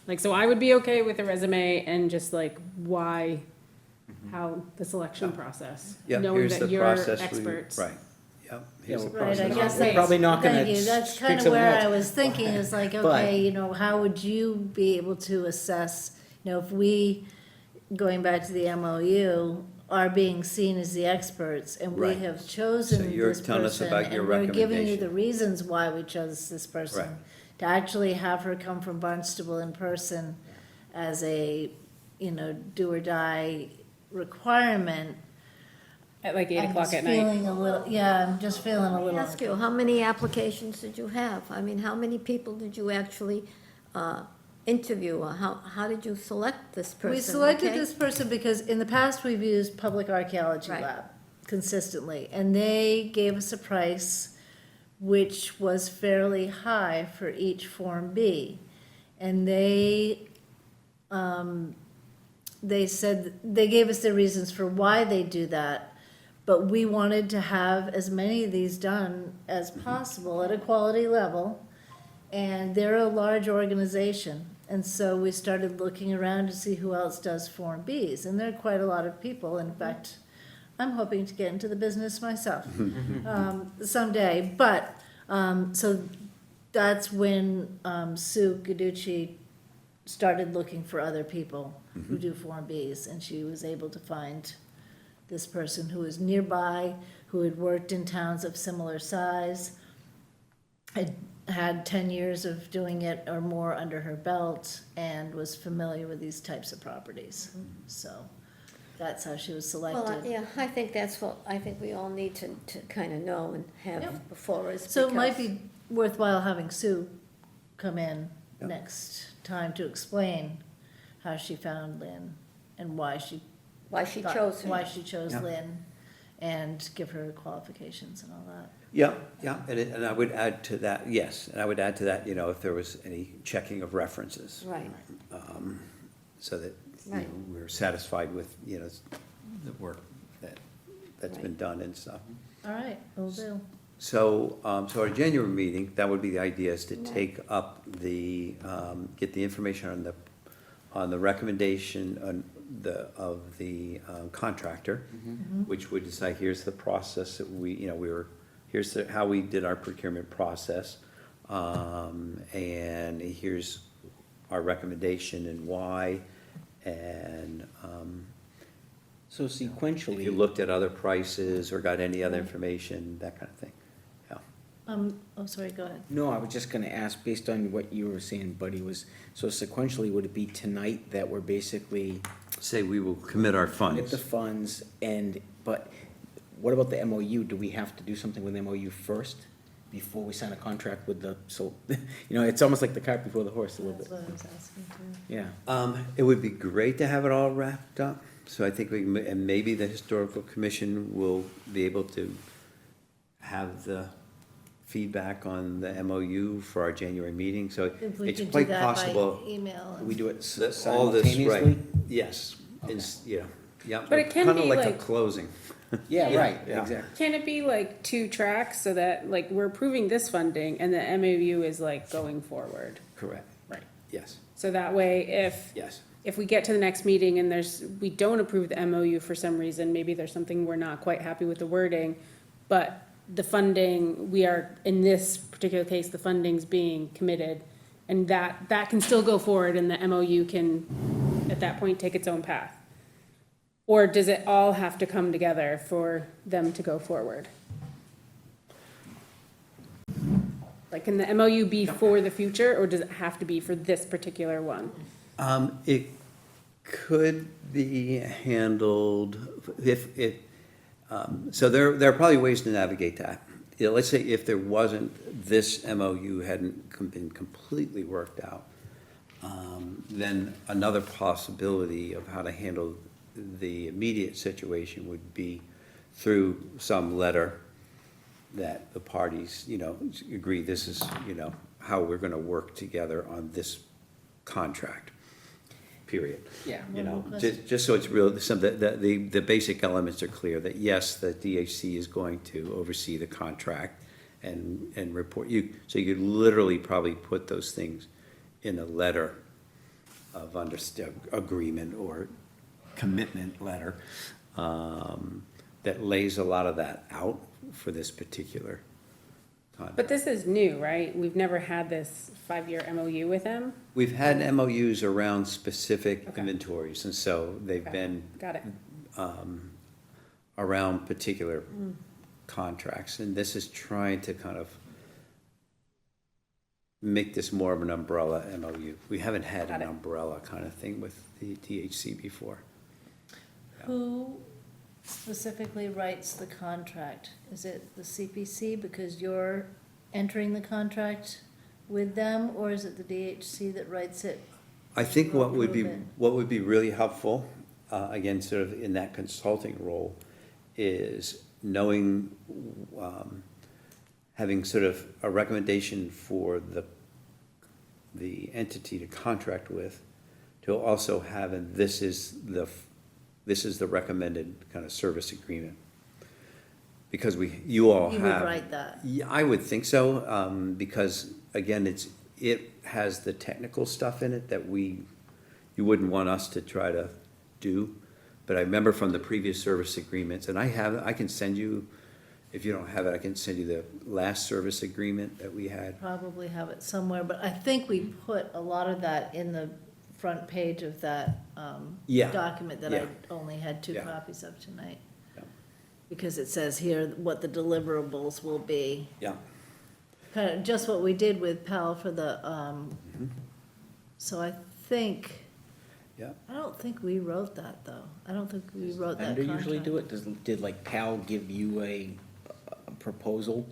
like, so I would be okay with a resume and just like why, how the selection process. Yeah, Knowing here's that the you're process. experts. Right, yep. Here's the we're Right, I process. guess We're that's. probably not gonna Thank you, that's speak kind of someone where else. I was thinking, is like, But- okay, you know, how would you be able to assess, you know, if we, going back to the MOU, are being seen as the experts, and we Right. have So chosen you're this telling us person, about your and we're giving you recommendation. the reasons why we chose this person. Right. To actually have her come from Barnstable in person as a, you know, do or die requirement. At like 8 I'm o'clock just at night. feeling a little, yeah, I'm just feeling a Let me little. ask you, how many applications did you have? I mean, how many people did you actually interview, or how did you select this person? We selected okay? this person because in the past, we've used Public Archaeology Right. Lab consistently, and they gave us a price which was fairly high for each Form B. And they said, they gave us their reasons for why they do that, but we wanted to have as many of these done as possible at a quality level. And they're a large organization, and so we started looking around to see who else does Form Bs, and there are quite a lot of people. In fact, I'm hoping to get into the business myself someday. But so that's when Sue Guiducci started looking for other people who do Form Bs, and she was able to find this person who was nearby, who had worked in towns of similar size, had 10 years of doing it or more under her belt, and was familiar with these types of properties. So that's how she was Well, selected. yeah, I think that's what, I think we all need to kind of know and have Yep. before us. So it might because- be worthwhile having Sue come in Yep. next time to explain how she found Lynn and why she Why she thought- chose her. why she chose Yeah. Lynn, and give her qualifications and all that. Yeah, yeah, and I would add to that, yes, and I would add to that, you know, if there was any checking of references. Right, So that, you know, Right. we're satisfied with, you know, the work that's been done and stuff. All right, will do. So, so our January meeting, that would be the idea, is to take up get the information on the recommendation of the contractor, which would decide, here's the process that here's how we did our procurement process, and here's our recommendation and why, and, So if you sequentially, looked at other prices or got any other information, that kind of thing, yeah. Oh, sorry, go ahead. no, I was just gonna ask, based on what you were saying, Buddy, so sequentially, would it be tonight that we're basically Say we will commit our get funds. the funds but what about the MOU? Do we have to do something with the MOU first before we sign a contract with it's almost like the cart before the horse a little That's bit. what I was asking too. Yeah. It would be great to have it all wrapped up, so I think and maybe the historical commission will be able to have the feedback on the MOU for our January meeting, so If we it's could do quite that by possible. email. and- We do it All this, right, simultaneously? yes, yeah. But it can Kinda be like a like- closing. Yeah, right, Yeah. exactly. Can it be like 2 tracks so that like we're approving this funding and the MOU is like going forward? Correct, Right. yes, So that way, yes. if we get to the next meeting and we don't approve the MOU for some reason, maybe there's something we're not quite happy with the wording, but the funding, in this particular case, the funding's being committed, and that can still go forward and the MOU can, at that point, take its own path. Or does it all have to come together for them to go forward? Like, can the MOU be for the future, or does it have to be for this particular one? It could be handled so there are probably ways to navigate that. You know, let's say if there wasn't, this MOU hadn't been completely worked out, then another possibility of how to handle the immediate situation would be through some letter that the parties, agree this is, how we're gonna work together on this contract, period. Yeah. Just so it's real, the basic elements are clear, that yes, the DHC is going to oversee the contract, and report. So you could literally probably put those things in a letter of agreement or commitment letter that lays a lot of that out for this particular contract. But this is new, right? We've never had this 5-year MOU with them? We've had MOUs around specific Okay. inventories, and so they've Okay. been Got it. around particular contracts, and this is trying to kind of make this more of an umbrella MOU. We haven't had Got an it. umbrella kind of thing with the DHC before. Who specifically writes the contract? Is it the CPC because you're entering the contract with them, or is it the DHC that writes it? I think what would be, Approve it. what would be really helpful, again, sort of in that consulting role, is knowing, having sort of a recommendation for the entity to contract with, to also have, and this is the recommended kind of service agreement. Because you all You have. would write that. Yeah, I would think so, because again, it has the technical stuff in it that you wouldn't want us to try to do. But I remember from the previous service agreements, and I can send you, if you don't have it, I can send you the last service agreement that we had. Probably have it somewhere, but I think we put a lot of that in the front page of that Yeah, document that yeah. I only had 2 Yeah. copies of tonight. Yeah. Because it says here what the deliverables will be. Yeah, Kind of just what we did with PAL for the, so I think, yeah. I don't think we wrote that, though. I don't think we wrote that Vendor contract. usually do it? Did like PAL give you a proposal?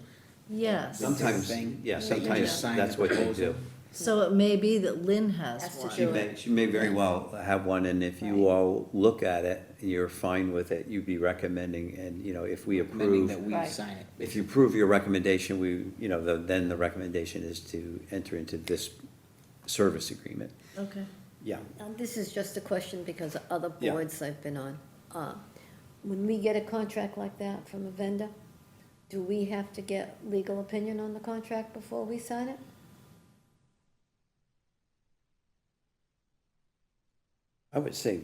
Yes, Sometimes, thing? yeah, So you sometimes just sign that's the what they proposal? do. so it may be that Lynn has Has to one. do She may very well have one, and if you all look at it, and you're fine with it, you'd be recommending, and, if we Recommending approve, that we Right. sign it. if you approve your recommendation, then the recommendation is to enter into this service agreement. Okay. Yeah, This is just a question because of other Yeah. boards I've been on. When we get a contract like that from a vendor, do we have to get legal opinion on the contract before we sign it? I would say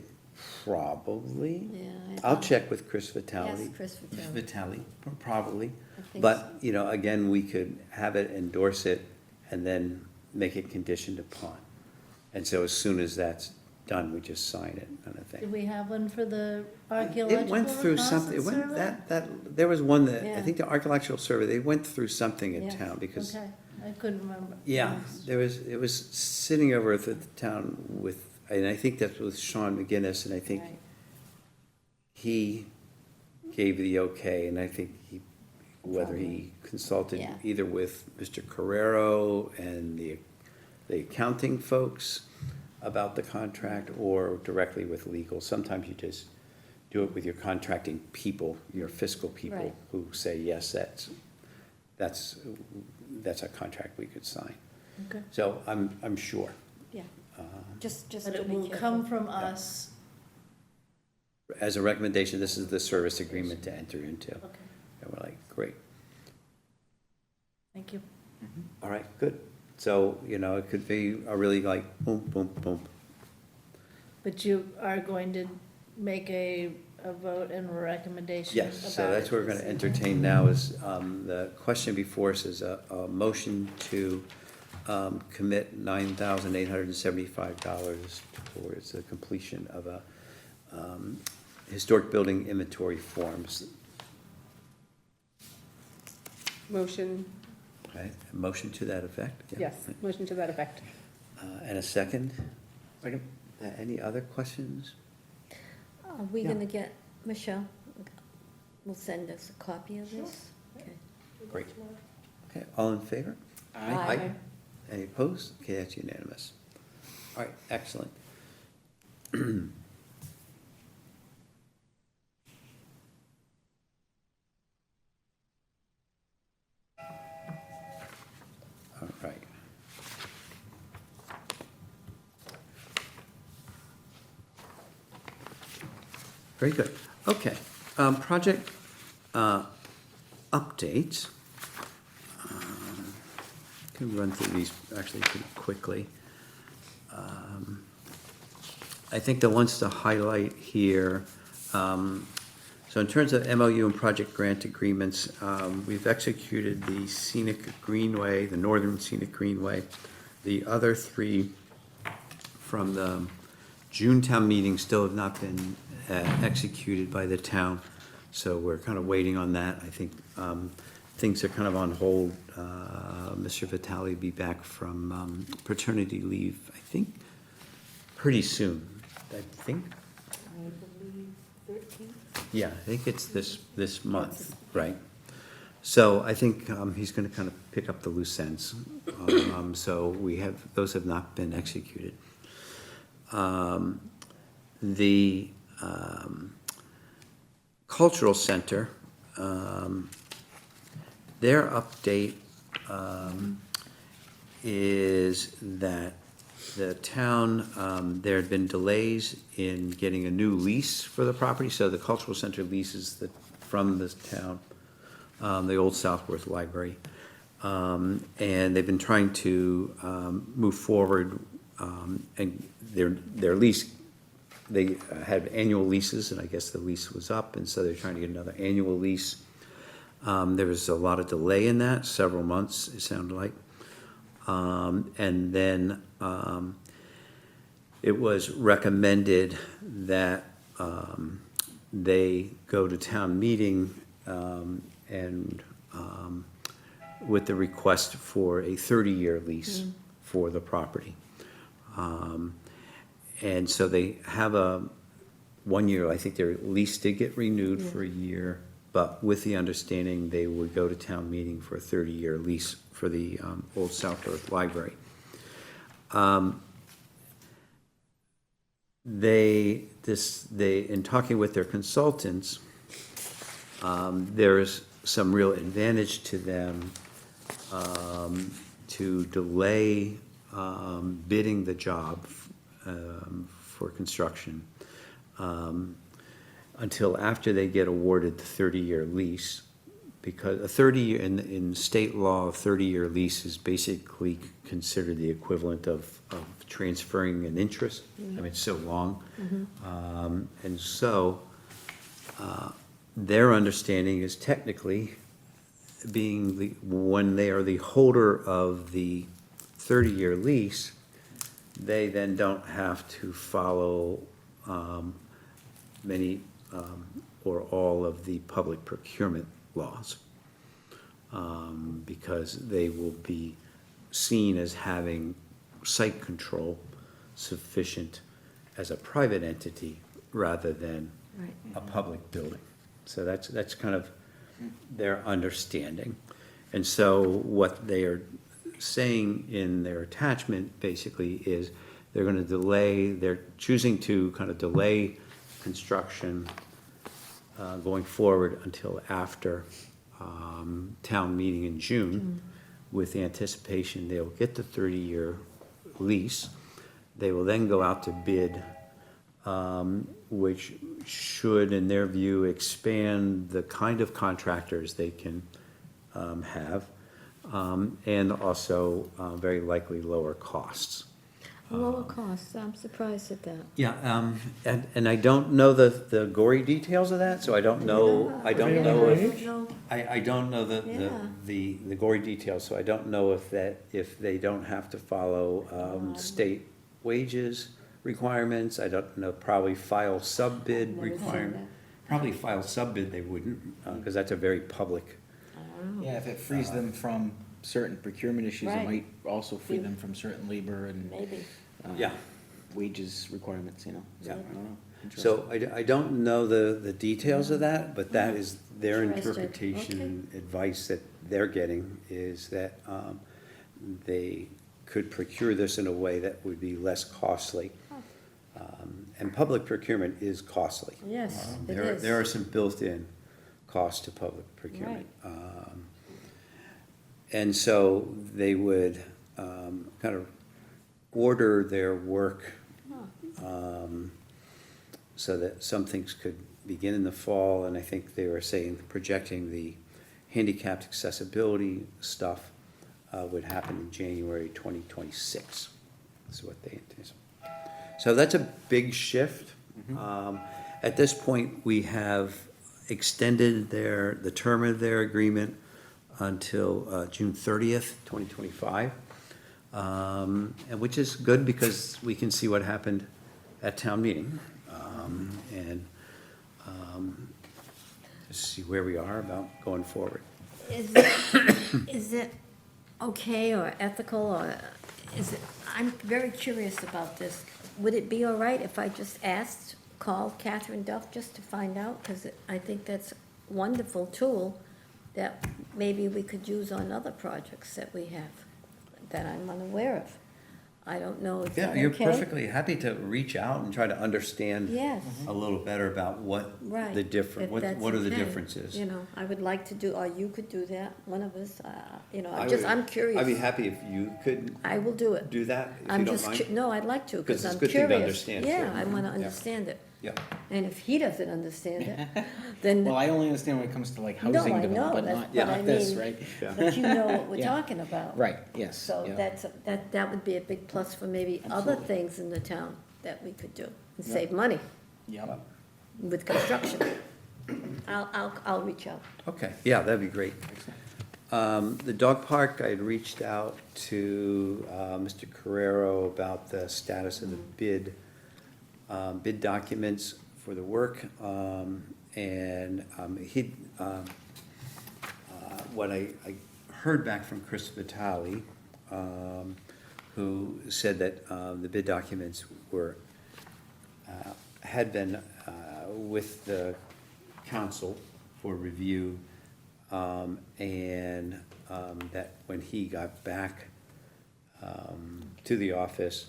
probably. Yeah. I'll check with Chris Vitale. Ask Chris Vitale. Vitale, probably. I think But, again, we could have it, endorse it, and then make it conditioned upon. And so as soon as that's done, we just sign it, kind of Did thing. we have one for the archaeological It went through something, reconnaissance it went, survey? there was one that, I Yeah. think the archaeological survey, they went through something in Yes. town, because, Okay, I couldn't remember. yeah, it was sitting over at the town with, and I think that's with Sean McGinnis, and I think Right. he gave the okay, and I think whether he consulted Yeah. either with Mr. Carrero and the accounting folks about the contract, or directly with legal. Sometimes you just do it with your contracting people, your fiscal people, Right. who say, yes, that's a contract we could sign. Okay. So I'm sure. Yeah, just But to it be will careful. come from us. As a recommendation, this is the service agreement to enter into. Okay, And we're like, great. thank you. All right, good. So, it could be a really like boom, boom, boom. But you are going to make a vote and a recommendation Yes, so about that's it what we're this gonna evening. entertain now is, the question before us is a motion to, commit $9,875 towards the completion of a, historic building inventory forms. Motion, Okay, a motion to that effect? Yeah. yes, motion to that effect. And a second? Second. Any other questions? Are we Yeah. gonna get, Michelle, will send us a copy of this? Okay. Great. Okay, all in favor? Aye. Any opposed? Okay, that's unanimous. All right, excellent. All right. Very good. Okay, project updates. can run through these actually pretty quickly. I think the ones to highlight here, so in terms of MOU and project grant agreements, we've executed the Scenic Greenway, the Northern Scenic Greenway. The other three from the June town meeting still have not been executed by the town, so we're kind of waiting on that. I think things are kind of on hold. Mr. Vitale will be back from paternity leave, I think, pretty soon. I think. I believe 13. Yeah, I think it's this month, right? So I think he's gonna kind of pick up the loose ends. So those have not been executed. The Cultural Center, their update is that the town, there had been delays in getting a new lease for the property, so the Cultural Center leases from the town, the old Southworth Library. And they've been trying to move forward, and their lease, they had annual leases, and I guess the lease was up, and so they're trying to get another annual lease. There was a lot of delay in that, several months, it sounded like. And then it was recommended that they go to town meeting and with the request for a 30-year lease for the property. And so they have a 1 year, I think their lease did get renewed for a year, but with the understanding they would go to town meeting for a 30-year lease for the old Southworth Library. They, in talking with their consultants, there's some real advantage to them to delay bidding the job for construction until after they get awarded the 30-year lease, because a 30-year, in state law, a 30-year lease is basically considered the equivalent of transferring an interest. I mean, it's so long. And so their understanding is technically when they are the holder of the 30-year lease, they then don't have to follow many or all of the public procurement laws, because they will be seen as having site control sufficient as a private entity rather than Right. a public building. So that's kind of their understanding. And so what they are saying in their attachment basically is they're going to they're choosing to kind of delay construction going forward until after town meeting in June, with the anticipation they'll get the 30-year lease. They will then go out to bid, which should, in their view, expand the kind of contractors they can have, and also very likely lower costs. Lower costs, I'm surprised at that. Yeah, and I don't know the gory details of that, so I don't know I don't know. the gory details, so I don't know if they don't have to follow state wages requirements. I don't know, probably file sub-bid Never seen requirement. Probably file sub-bid they wouldn't, because that's a very public. Yeah, if it frees them from certain procurement issues, it Right. might also free them from certain labor and Maybe. Yeah. wages requirements, you know? So, Yeah. I don't know. So I don't know the details of that, but that is their Interesting. interpretation and advice that they're getting, is that they could procure this in a way that would be less costly. And public procurement is costly. Yes, it There is. are some built-in costs to public procurement. And so they would kind of order their work so that some things could begin in the fall, and I think they were saying, projecting the handicapped accessibility stuff would happen in January 2026, is what they anticipate. So that's a big shift. At this point, we have extended the term of their agreement until June 30th, 2025, and which is good because we can see what happened at town meeting, and just see where we are about going forward. Is it okay or ethical, or I'm very curious about this. Would it be all right if I just called Catherine Duff just to find out? Because I think that's a wonderful tool that maybe we could use on other projects that we have, that I'm unaware of. I don't know, is that Yeah, okay? you're perfectly happy to reach out and try to understand Yes. a little better about what Right. the different, if that's what are the okay. differences. You know, I would like to do, or you could do that, one of us, I I'm would- curious. I'd be happy if you could I will do it. do that, if you I'm don't just, mind. no, I'd like to, 'Cause because it's a I'm good thing to curious. understand, Yeah, too. I want to Yeah. understand it. Yeah, And if he doesn't understand it, then, Well, I only understand when it comes to like no, housing I know, development, that's not, what I not this, mean. right? But you know what we're Yeah. talking about. Right, yes. So yeah. that would be a big plus for maybe other Absolutely. things in the town that we could do and Yeah. save money Yep. with construction. I'll reach out. okay, yeah, that'd be great. The dog park, I had reached out to Mr. Carrero about the status of the bid documents for the work, and what I heard back from Chris Vitale, who said that the bid documents had been with the council for review, and that when he got back to the office,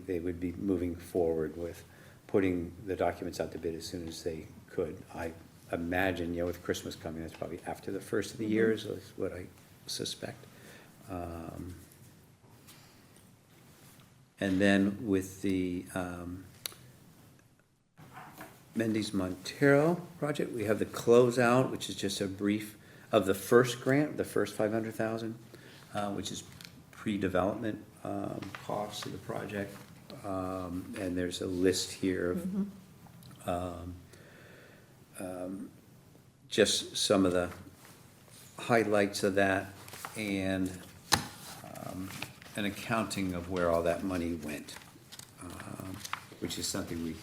they would be moving forward with putting the documents out to bid as soon as they could. I imagine, with Christmas coming, that's probably after the first of the year is what I suspect. And then with the Mendes Montero project, we have the closeout, which is just a brief of the first grant, the first 500,000, which is pre-development costs of the project. And there's a list here of just some of the highlights of that, and an accounting of where all that money went, which is something we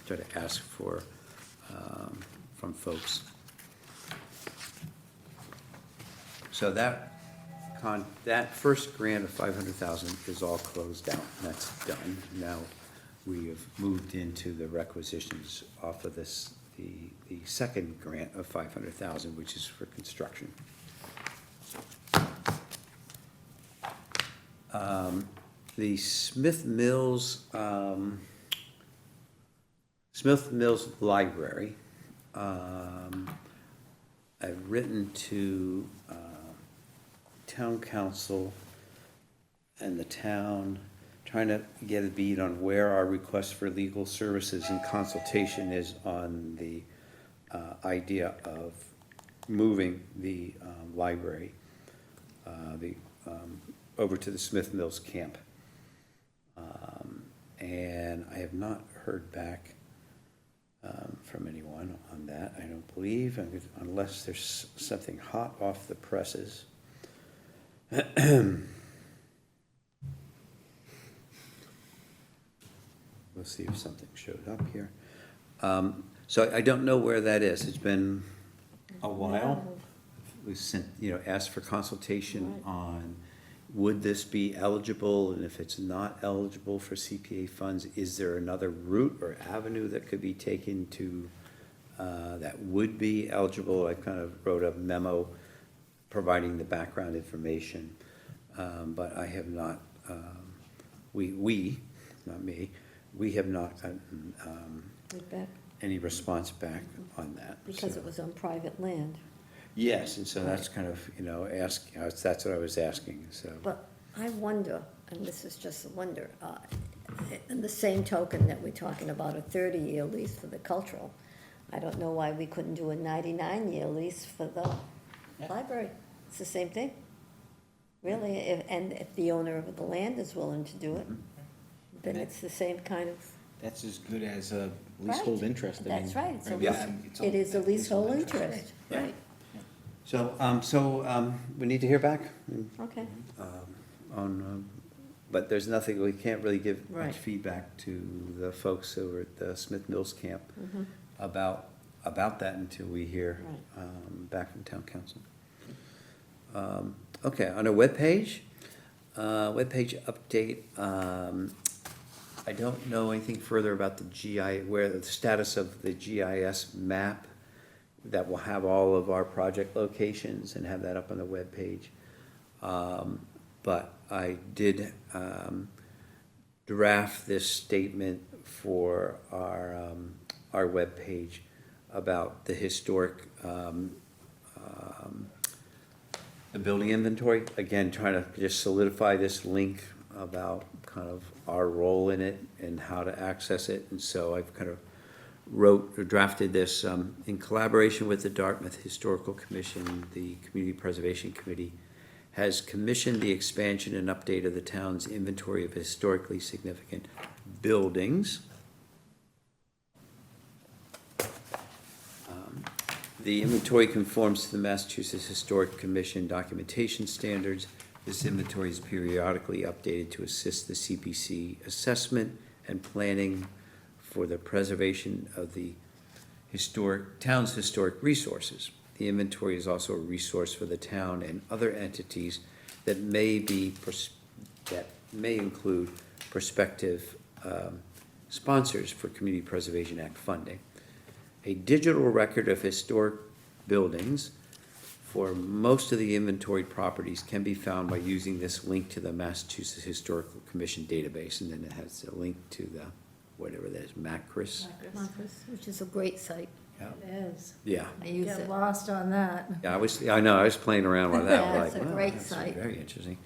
try to ask for from folks. So that first grant of 500,000 is all closed out, and that's done. Now, we have moved into the requisitions off of this, the second grant of 500,000, which is for construction. The Smith Mills Library, I've written to town council and the town, trying to get a bead on where our request for legal services and consultation is on the idea of moving the library over to the Smith Mills camp. And I have not heard back from anyone on that, I don't believe, unless there's something hot off the presses. We'll see if something showed up here. So I don't know where that is. It's been a while. We sent, asked for consultation on, would this be eligible? And if it's not eligible for CPA funds, is there another route or avenue that could be taken to, that would be eligible? I kind of wrote a memo providing the background information, but I have not, not me, we have not gotten Feedback, any response back on that. because so. it was on private land. Yes, and so that's kind of, that's what I was asking, so. But I wonder, and this is just a wonder, in the same token that we're talking about a 30-year lease for the cultural, I don't know why we couldn't do a 99-year lease for the library. It's the same thing. Really, and if the owner of the land is willing to do it, then it's the same kind of, That's as good as a leasehold Right. interest. I That's mean, right. It's a yeah, lease- it's all- it is a leasehold interest, right, So, we need to hear back okay. on, but there's nothing, we can't really give Right. much feedback to the folks over at the Smith Mills camp Mhm. about that until we hear Right. back from town council. Okay, on our webpage update, I don't know anything further about the where the status of the GIS map that will have all of our project locations and have that up on the webpage. But I did draft this statement for our webpage about the historic the building inventory, again, trying to just solidify this link about kind of our role in it and how to access it. And so I've kind of drafted this in collaboration with the Dartmouth Historical Commission. The Community Preservation Committee has commissioned the expansion and update of the town's inventory of historically significant buildings. The inventory conforms to the Massachusetts Historic Commission documentation standards. This inventory is periodically updated to assist the CPC assessment and planning for the preservation of the town's historic resources. The inventory is also a resource for the town and other entities that may include prospective sponsors for Community Preservation Act funding. A digital record of historic buildings for most of the inventoried properties can be found by using this link to the Massachusetts Historical Commission database, and then it has a link to the, whatever that is, MACRIS. Marcus, which is a great site, Yeah. It is. Yeah, I use Get it. lost on that. yeah, I know, I was playing around with that, Yeah, like, it's a wow, great that's site. very interesting.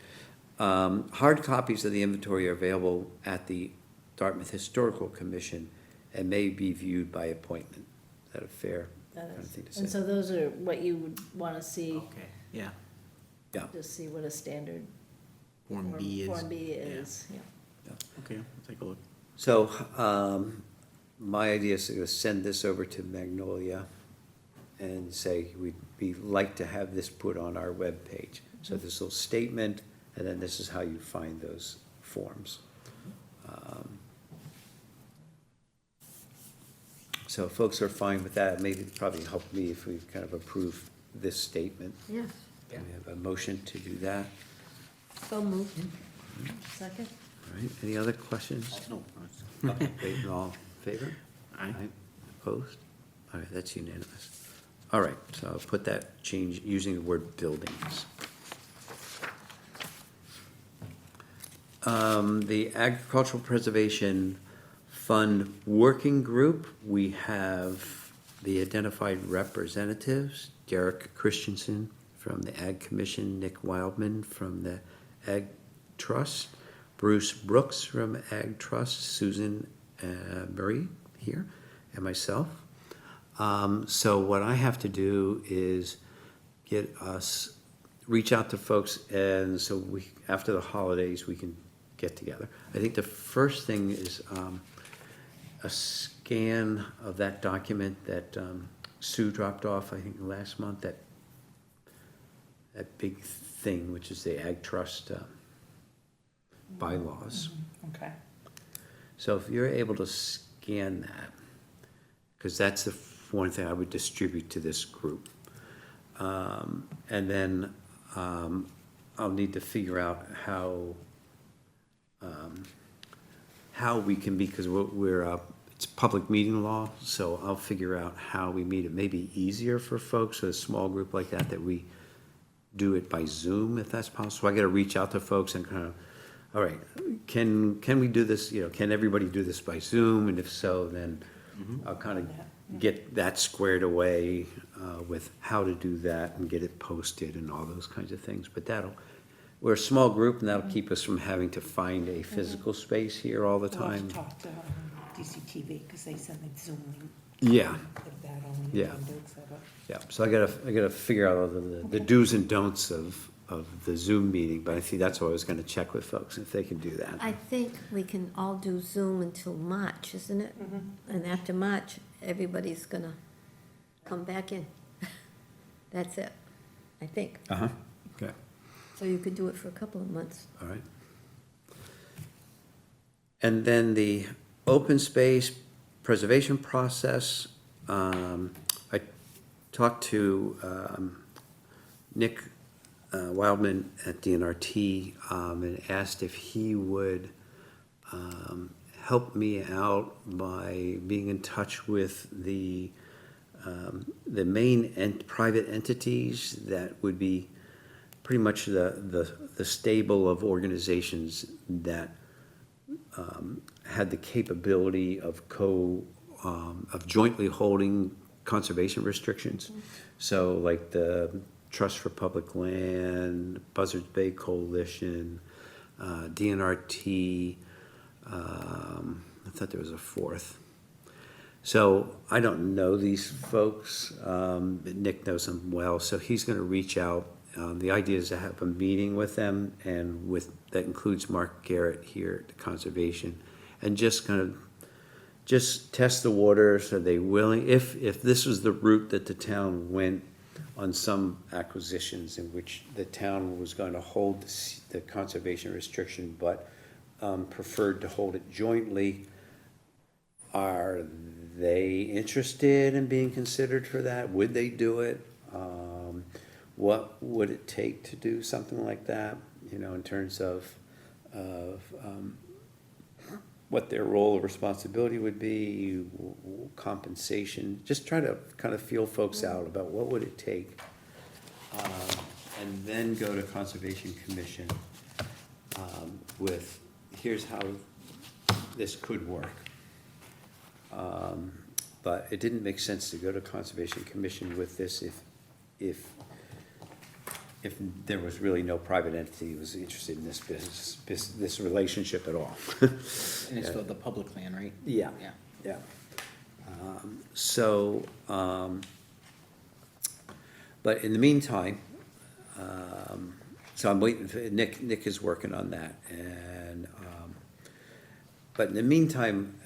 Hard copies of the inventory are available at the Dartmouth Historical Commission and may be viewed by appointment. Is that a fair That kind of is. thing to And say? so those are what you would wanna see, Okay, yeah. just see what a standard Form B is. Form B is, yeah. Okay, I'll take a look. So, my idea is to send this over to Magnolia and say, we'd like to have this put on our webpage. So this little statement, and then this is how you find those forms. So if folks are fine with that, maybe it'd probably help me if we kind of approve this statement. Yeah, Do we have a motion to do that? so moved. Second? All right, any other questions? No. Okay, wait, all in favor? Aye. Opposed? All right, that's unanimous. All right, so I'll put that change using the word buildings. The Agricultural Preservation Fund Working Group, we have the identified representatives, Derek Christensen from the Ag Commission, Nick Wildman from the Ag Trust, Bruce Brooks from Ag Trust, Susan Murray here, and myself. So what I have to do is reach out to folks, and so after the holidays, we can get together. I think the first thing is a scan of that document that Sue dropped off, I think, last month, that big thing, which is the Ag Trust bylaws. Okay. So if you're able to scan that, because that's the one thing I would distribute to this group. And then I'll need to figure out how we can, because it's public meeting law, so I'll figure out how we meet. It may be easier for folks with a small group like that we do it by Zoom, if that's possible. I gotta reach out to folks and kind of, all right, can we do this, can everybody do this by Zoom? And if so, then I'll kind of get that squared away with how to do that and get it posted and all those kinds of things. But we're a small group, and that'll keep us from having to find a physical space here all the time. DCTV, because they send them Zoom link Yeah, of that on Yeah. Windows setup. yeah, so I gotta figure out all the do's and don'ts of the Zoom meeting, but I think that's what I was gonna check with folks, if they can do that. I think we can all do Zoom until March, isn't it? And after March, everybody's gonna come back in. That's it, I think. Uh-huh, okay, So you could do it for a couple of months. all right. And then the open space preservation process, I talked to Nick Wildman at DNRT and asked if he would help me out by being in touch with the main private entities that would be pretty much the stable of organizations that had the capability of of jointly holding conservation restrictions. So like the Trust for Public Land, Buzzards Bay Coalition, DNRT, I thought there was a fourth. So I don't know these folks, but Nick knows them well, so he's gonna reach out. The idea is to have a meeting with them, and that includes Mark Garrett here at the Conservation, and just test the waters. Are they willing, if this was the route that the town went on some acquisitions in which the town was going to hold the conservation restriction, but preferred to hold it jointly, are they interested in being considered for that? Would they do it? What would it take to do something like that, in terms of what their role or responsibility would be, compensation, just try to kind of feel folks out about what would it take. And then go to Conservation Commission with, here's how this could work. But it didn't make sense to go to Conservation Commission with this if there was really no private entity who was interested in this this relationship at all. And it's the public land, right? Yeah, Yeah. yeah. But in the meantime, so I'm waiting for, Nick is working on that, and, but in the meantime,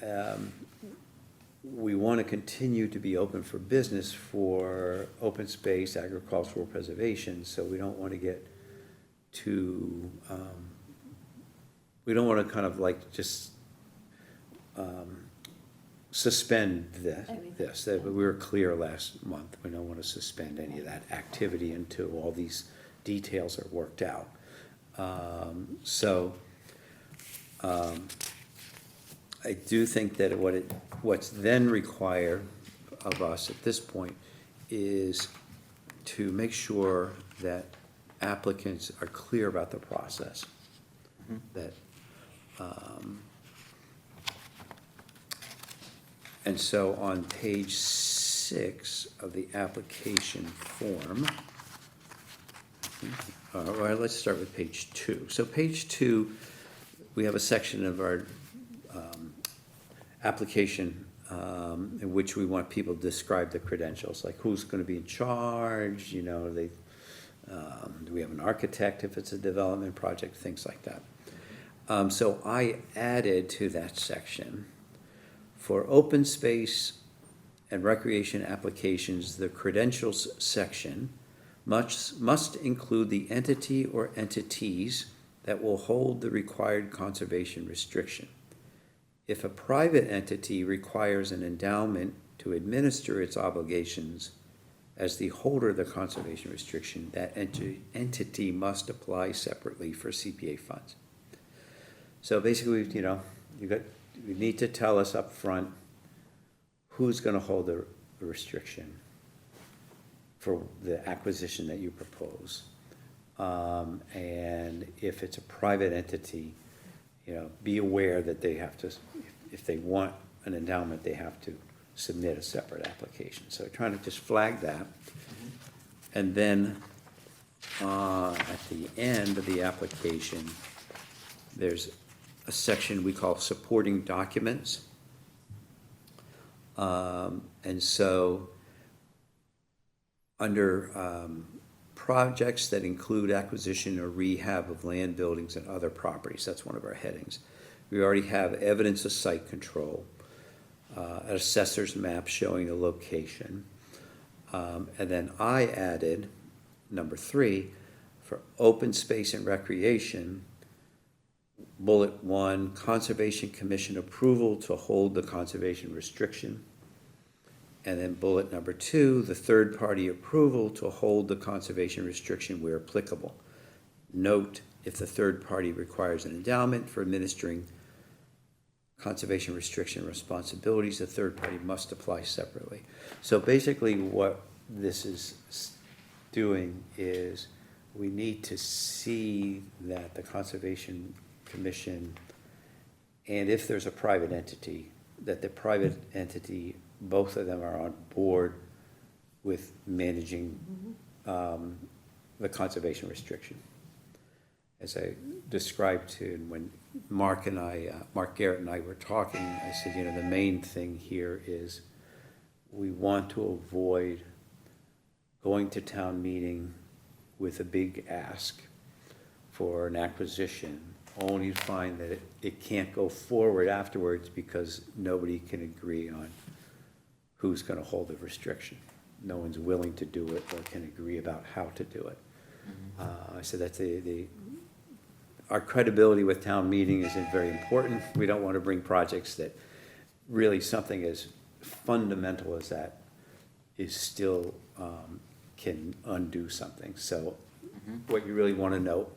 we want to continue to be open for business for open space, agricultural preservation, so we don't want to get too, we don't want to kind of like just suspend this. We were clear last month, we don't want to suspend any of that activity until all these details are worked out. I do think that what's then required of us at this point is to make sure that applicants are clear about the process. That, and so on page 6 of the application form, all right, let's start with page 2. So page 2, we have a section of our application in which we want people to describe the credentials, like who's going to be in charge, do we have an architect if it's a development project, things like that. So I added to that section, for open space and recreation applications, the credentials section must include the entity or entities that will hold the required conservation restriction. If a private entity requires an endowment to administer its obligations as the holder of the conservation restriction, that entity must apply separately for CPA funds. So basically, you need to tell us up front who's going to hold the restriction for the acquisition that you propose. And if it's a private entity, be aware that they have to, if they want an endowment, they have to submit a separate application. So trying to just flag that. And then at the end of the application, there's a section we call supporting documents. And so, under projects that include acquisition or rehab of land, buildings, and other properties, that's one of our headings. We already have evidence of site control, an assessor's map showing the location. And then I added, number 3, for open space and recreation, bullet 1, Conservation Commission approval to hold the conservation restriction. And then bullet number 2, the third-party approval to hold the conservation restriction where applicable. Note, if the third party requires an endowment for administering conservation restriction responsibilities, the third party must apply separately. So basically what this is doing is we need to see that the Conservation Commission, and if there's a private entity, that the private entity, both of them are on board with managing the conservation restriction. As I described to when Mark Garrett and I were talking, I said, you know, the main thing here is we want to avoid going to town meeting with a big ask for an acquisition, only to find that it can't go forward afterwards because nobody can agree on who's going to hold the restriction. No one's willing to do it or can agree about how to do it. I said that's our credibility with town meeting is very important. We don't want to bring projects that really something as fundamental as that is still can undo something. So what you really want to know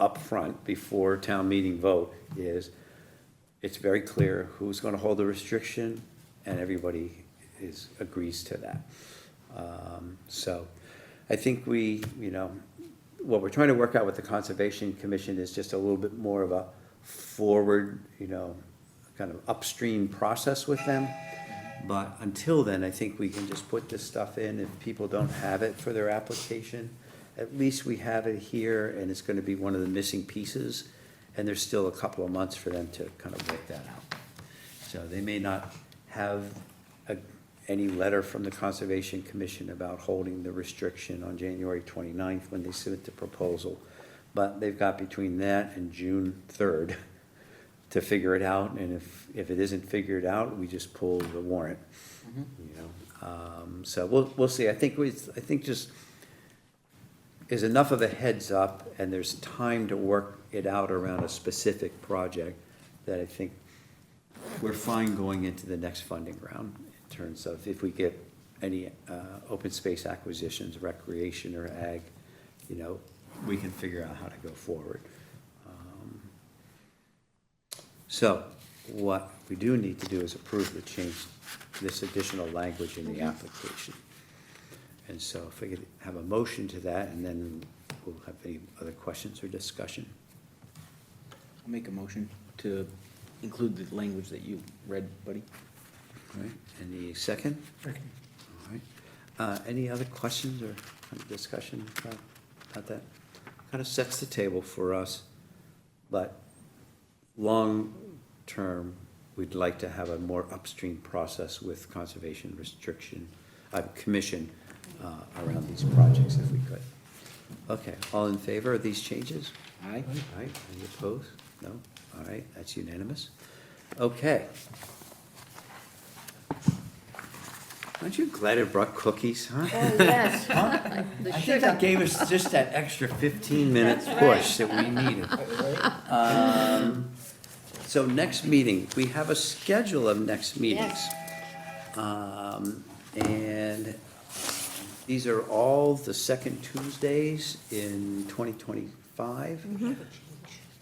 up front before town meeting vote is it's very clear who's going to hold the restriction and everybody agrees to that. So I think what we're trying to work out with the Conservation Commission is just a little bit more of a forward, kind of upstream process with them. But until then, I think we can just put this stuff in. If people don't have it for their application, at least we have it here, and it's going to be one of the missing pieces. And there's still a couple of months for them to kind of work that out. So they may not have any letter from the Conservation Commission about holding the restriction on January 29th when they submit the proposal. But they've got between that and June 3rd to figure it out, and if it isn't figured out, we just pull the warrant. So we'll see. I think just is enough of a heads up, and there's time to work it out around a specific project that I think we're fine going into the next funding round in terms of if we get any open space acquisitions, recreation or ag, we can figure out how to go forward. So what we do need to do is approve the change, this additional language in the application. And so if we could have a motion to that, and then we'll have any other questions or discussion. I'll make a motion to include the language that you read, buddy. All right, any second? Second. All right. Any other questions or kind of discussion about that? Kind of sets the table for us, but long term, we'd like to have a more upstream process with Conservation Commission around these projects if we could. Okay, all in favor of these changes? Aye. All right, any opposed? No? All right, that's unanimous. Okay. Aren't you glad it brought cookies, huh? Oh, yes. I think that gave us just that extra 15-minute push that we needed. So next meeting, we have a schedule of next meetings. And these are all the second Tuesdays in 2025.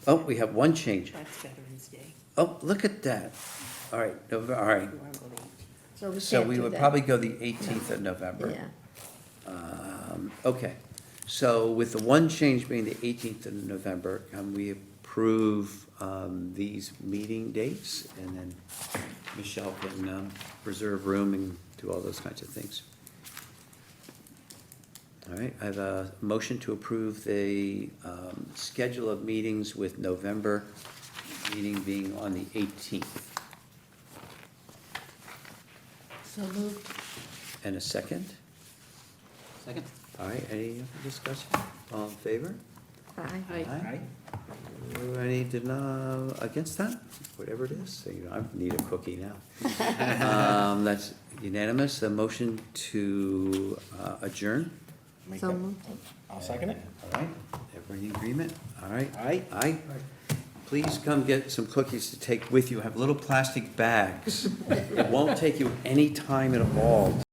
Oh, we have one change. That's Veterans Day. Oh, look at that. All right, all right. You wanna go to 18th? So can't we do would that. probably go the 18th of November. Yeah. Okay, so with the one change being the 18th of November, can we approve these meeting dates? And then Michelle can reserve room and do all those kinds of things. All right, I have a motion to approve the schedule of meetings with November meeting being on the 18th. So moved. And a second? Second? All right, any other discussion? All in favor? Aye. Aye. Any against that? Whatever it is, so I need a cookie now. That's unanimous, a motion to adjourn? Make So that- moved. I'll second it. All right, everybody in agreement? All right. Aye. Aye. Please come get some cookies to take with you. Have little plastic bags. It won't take you any time at all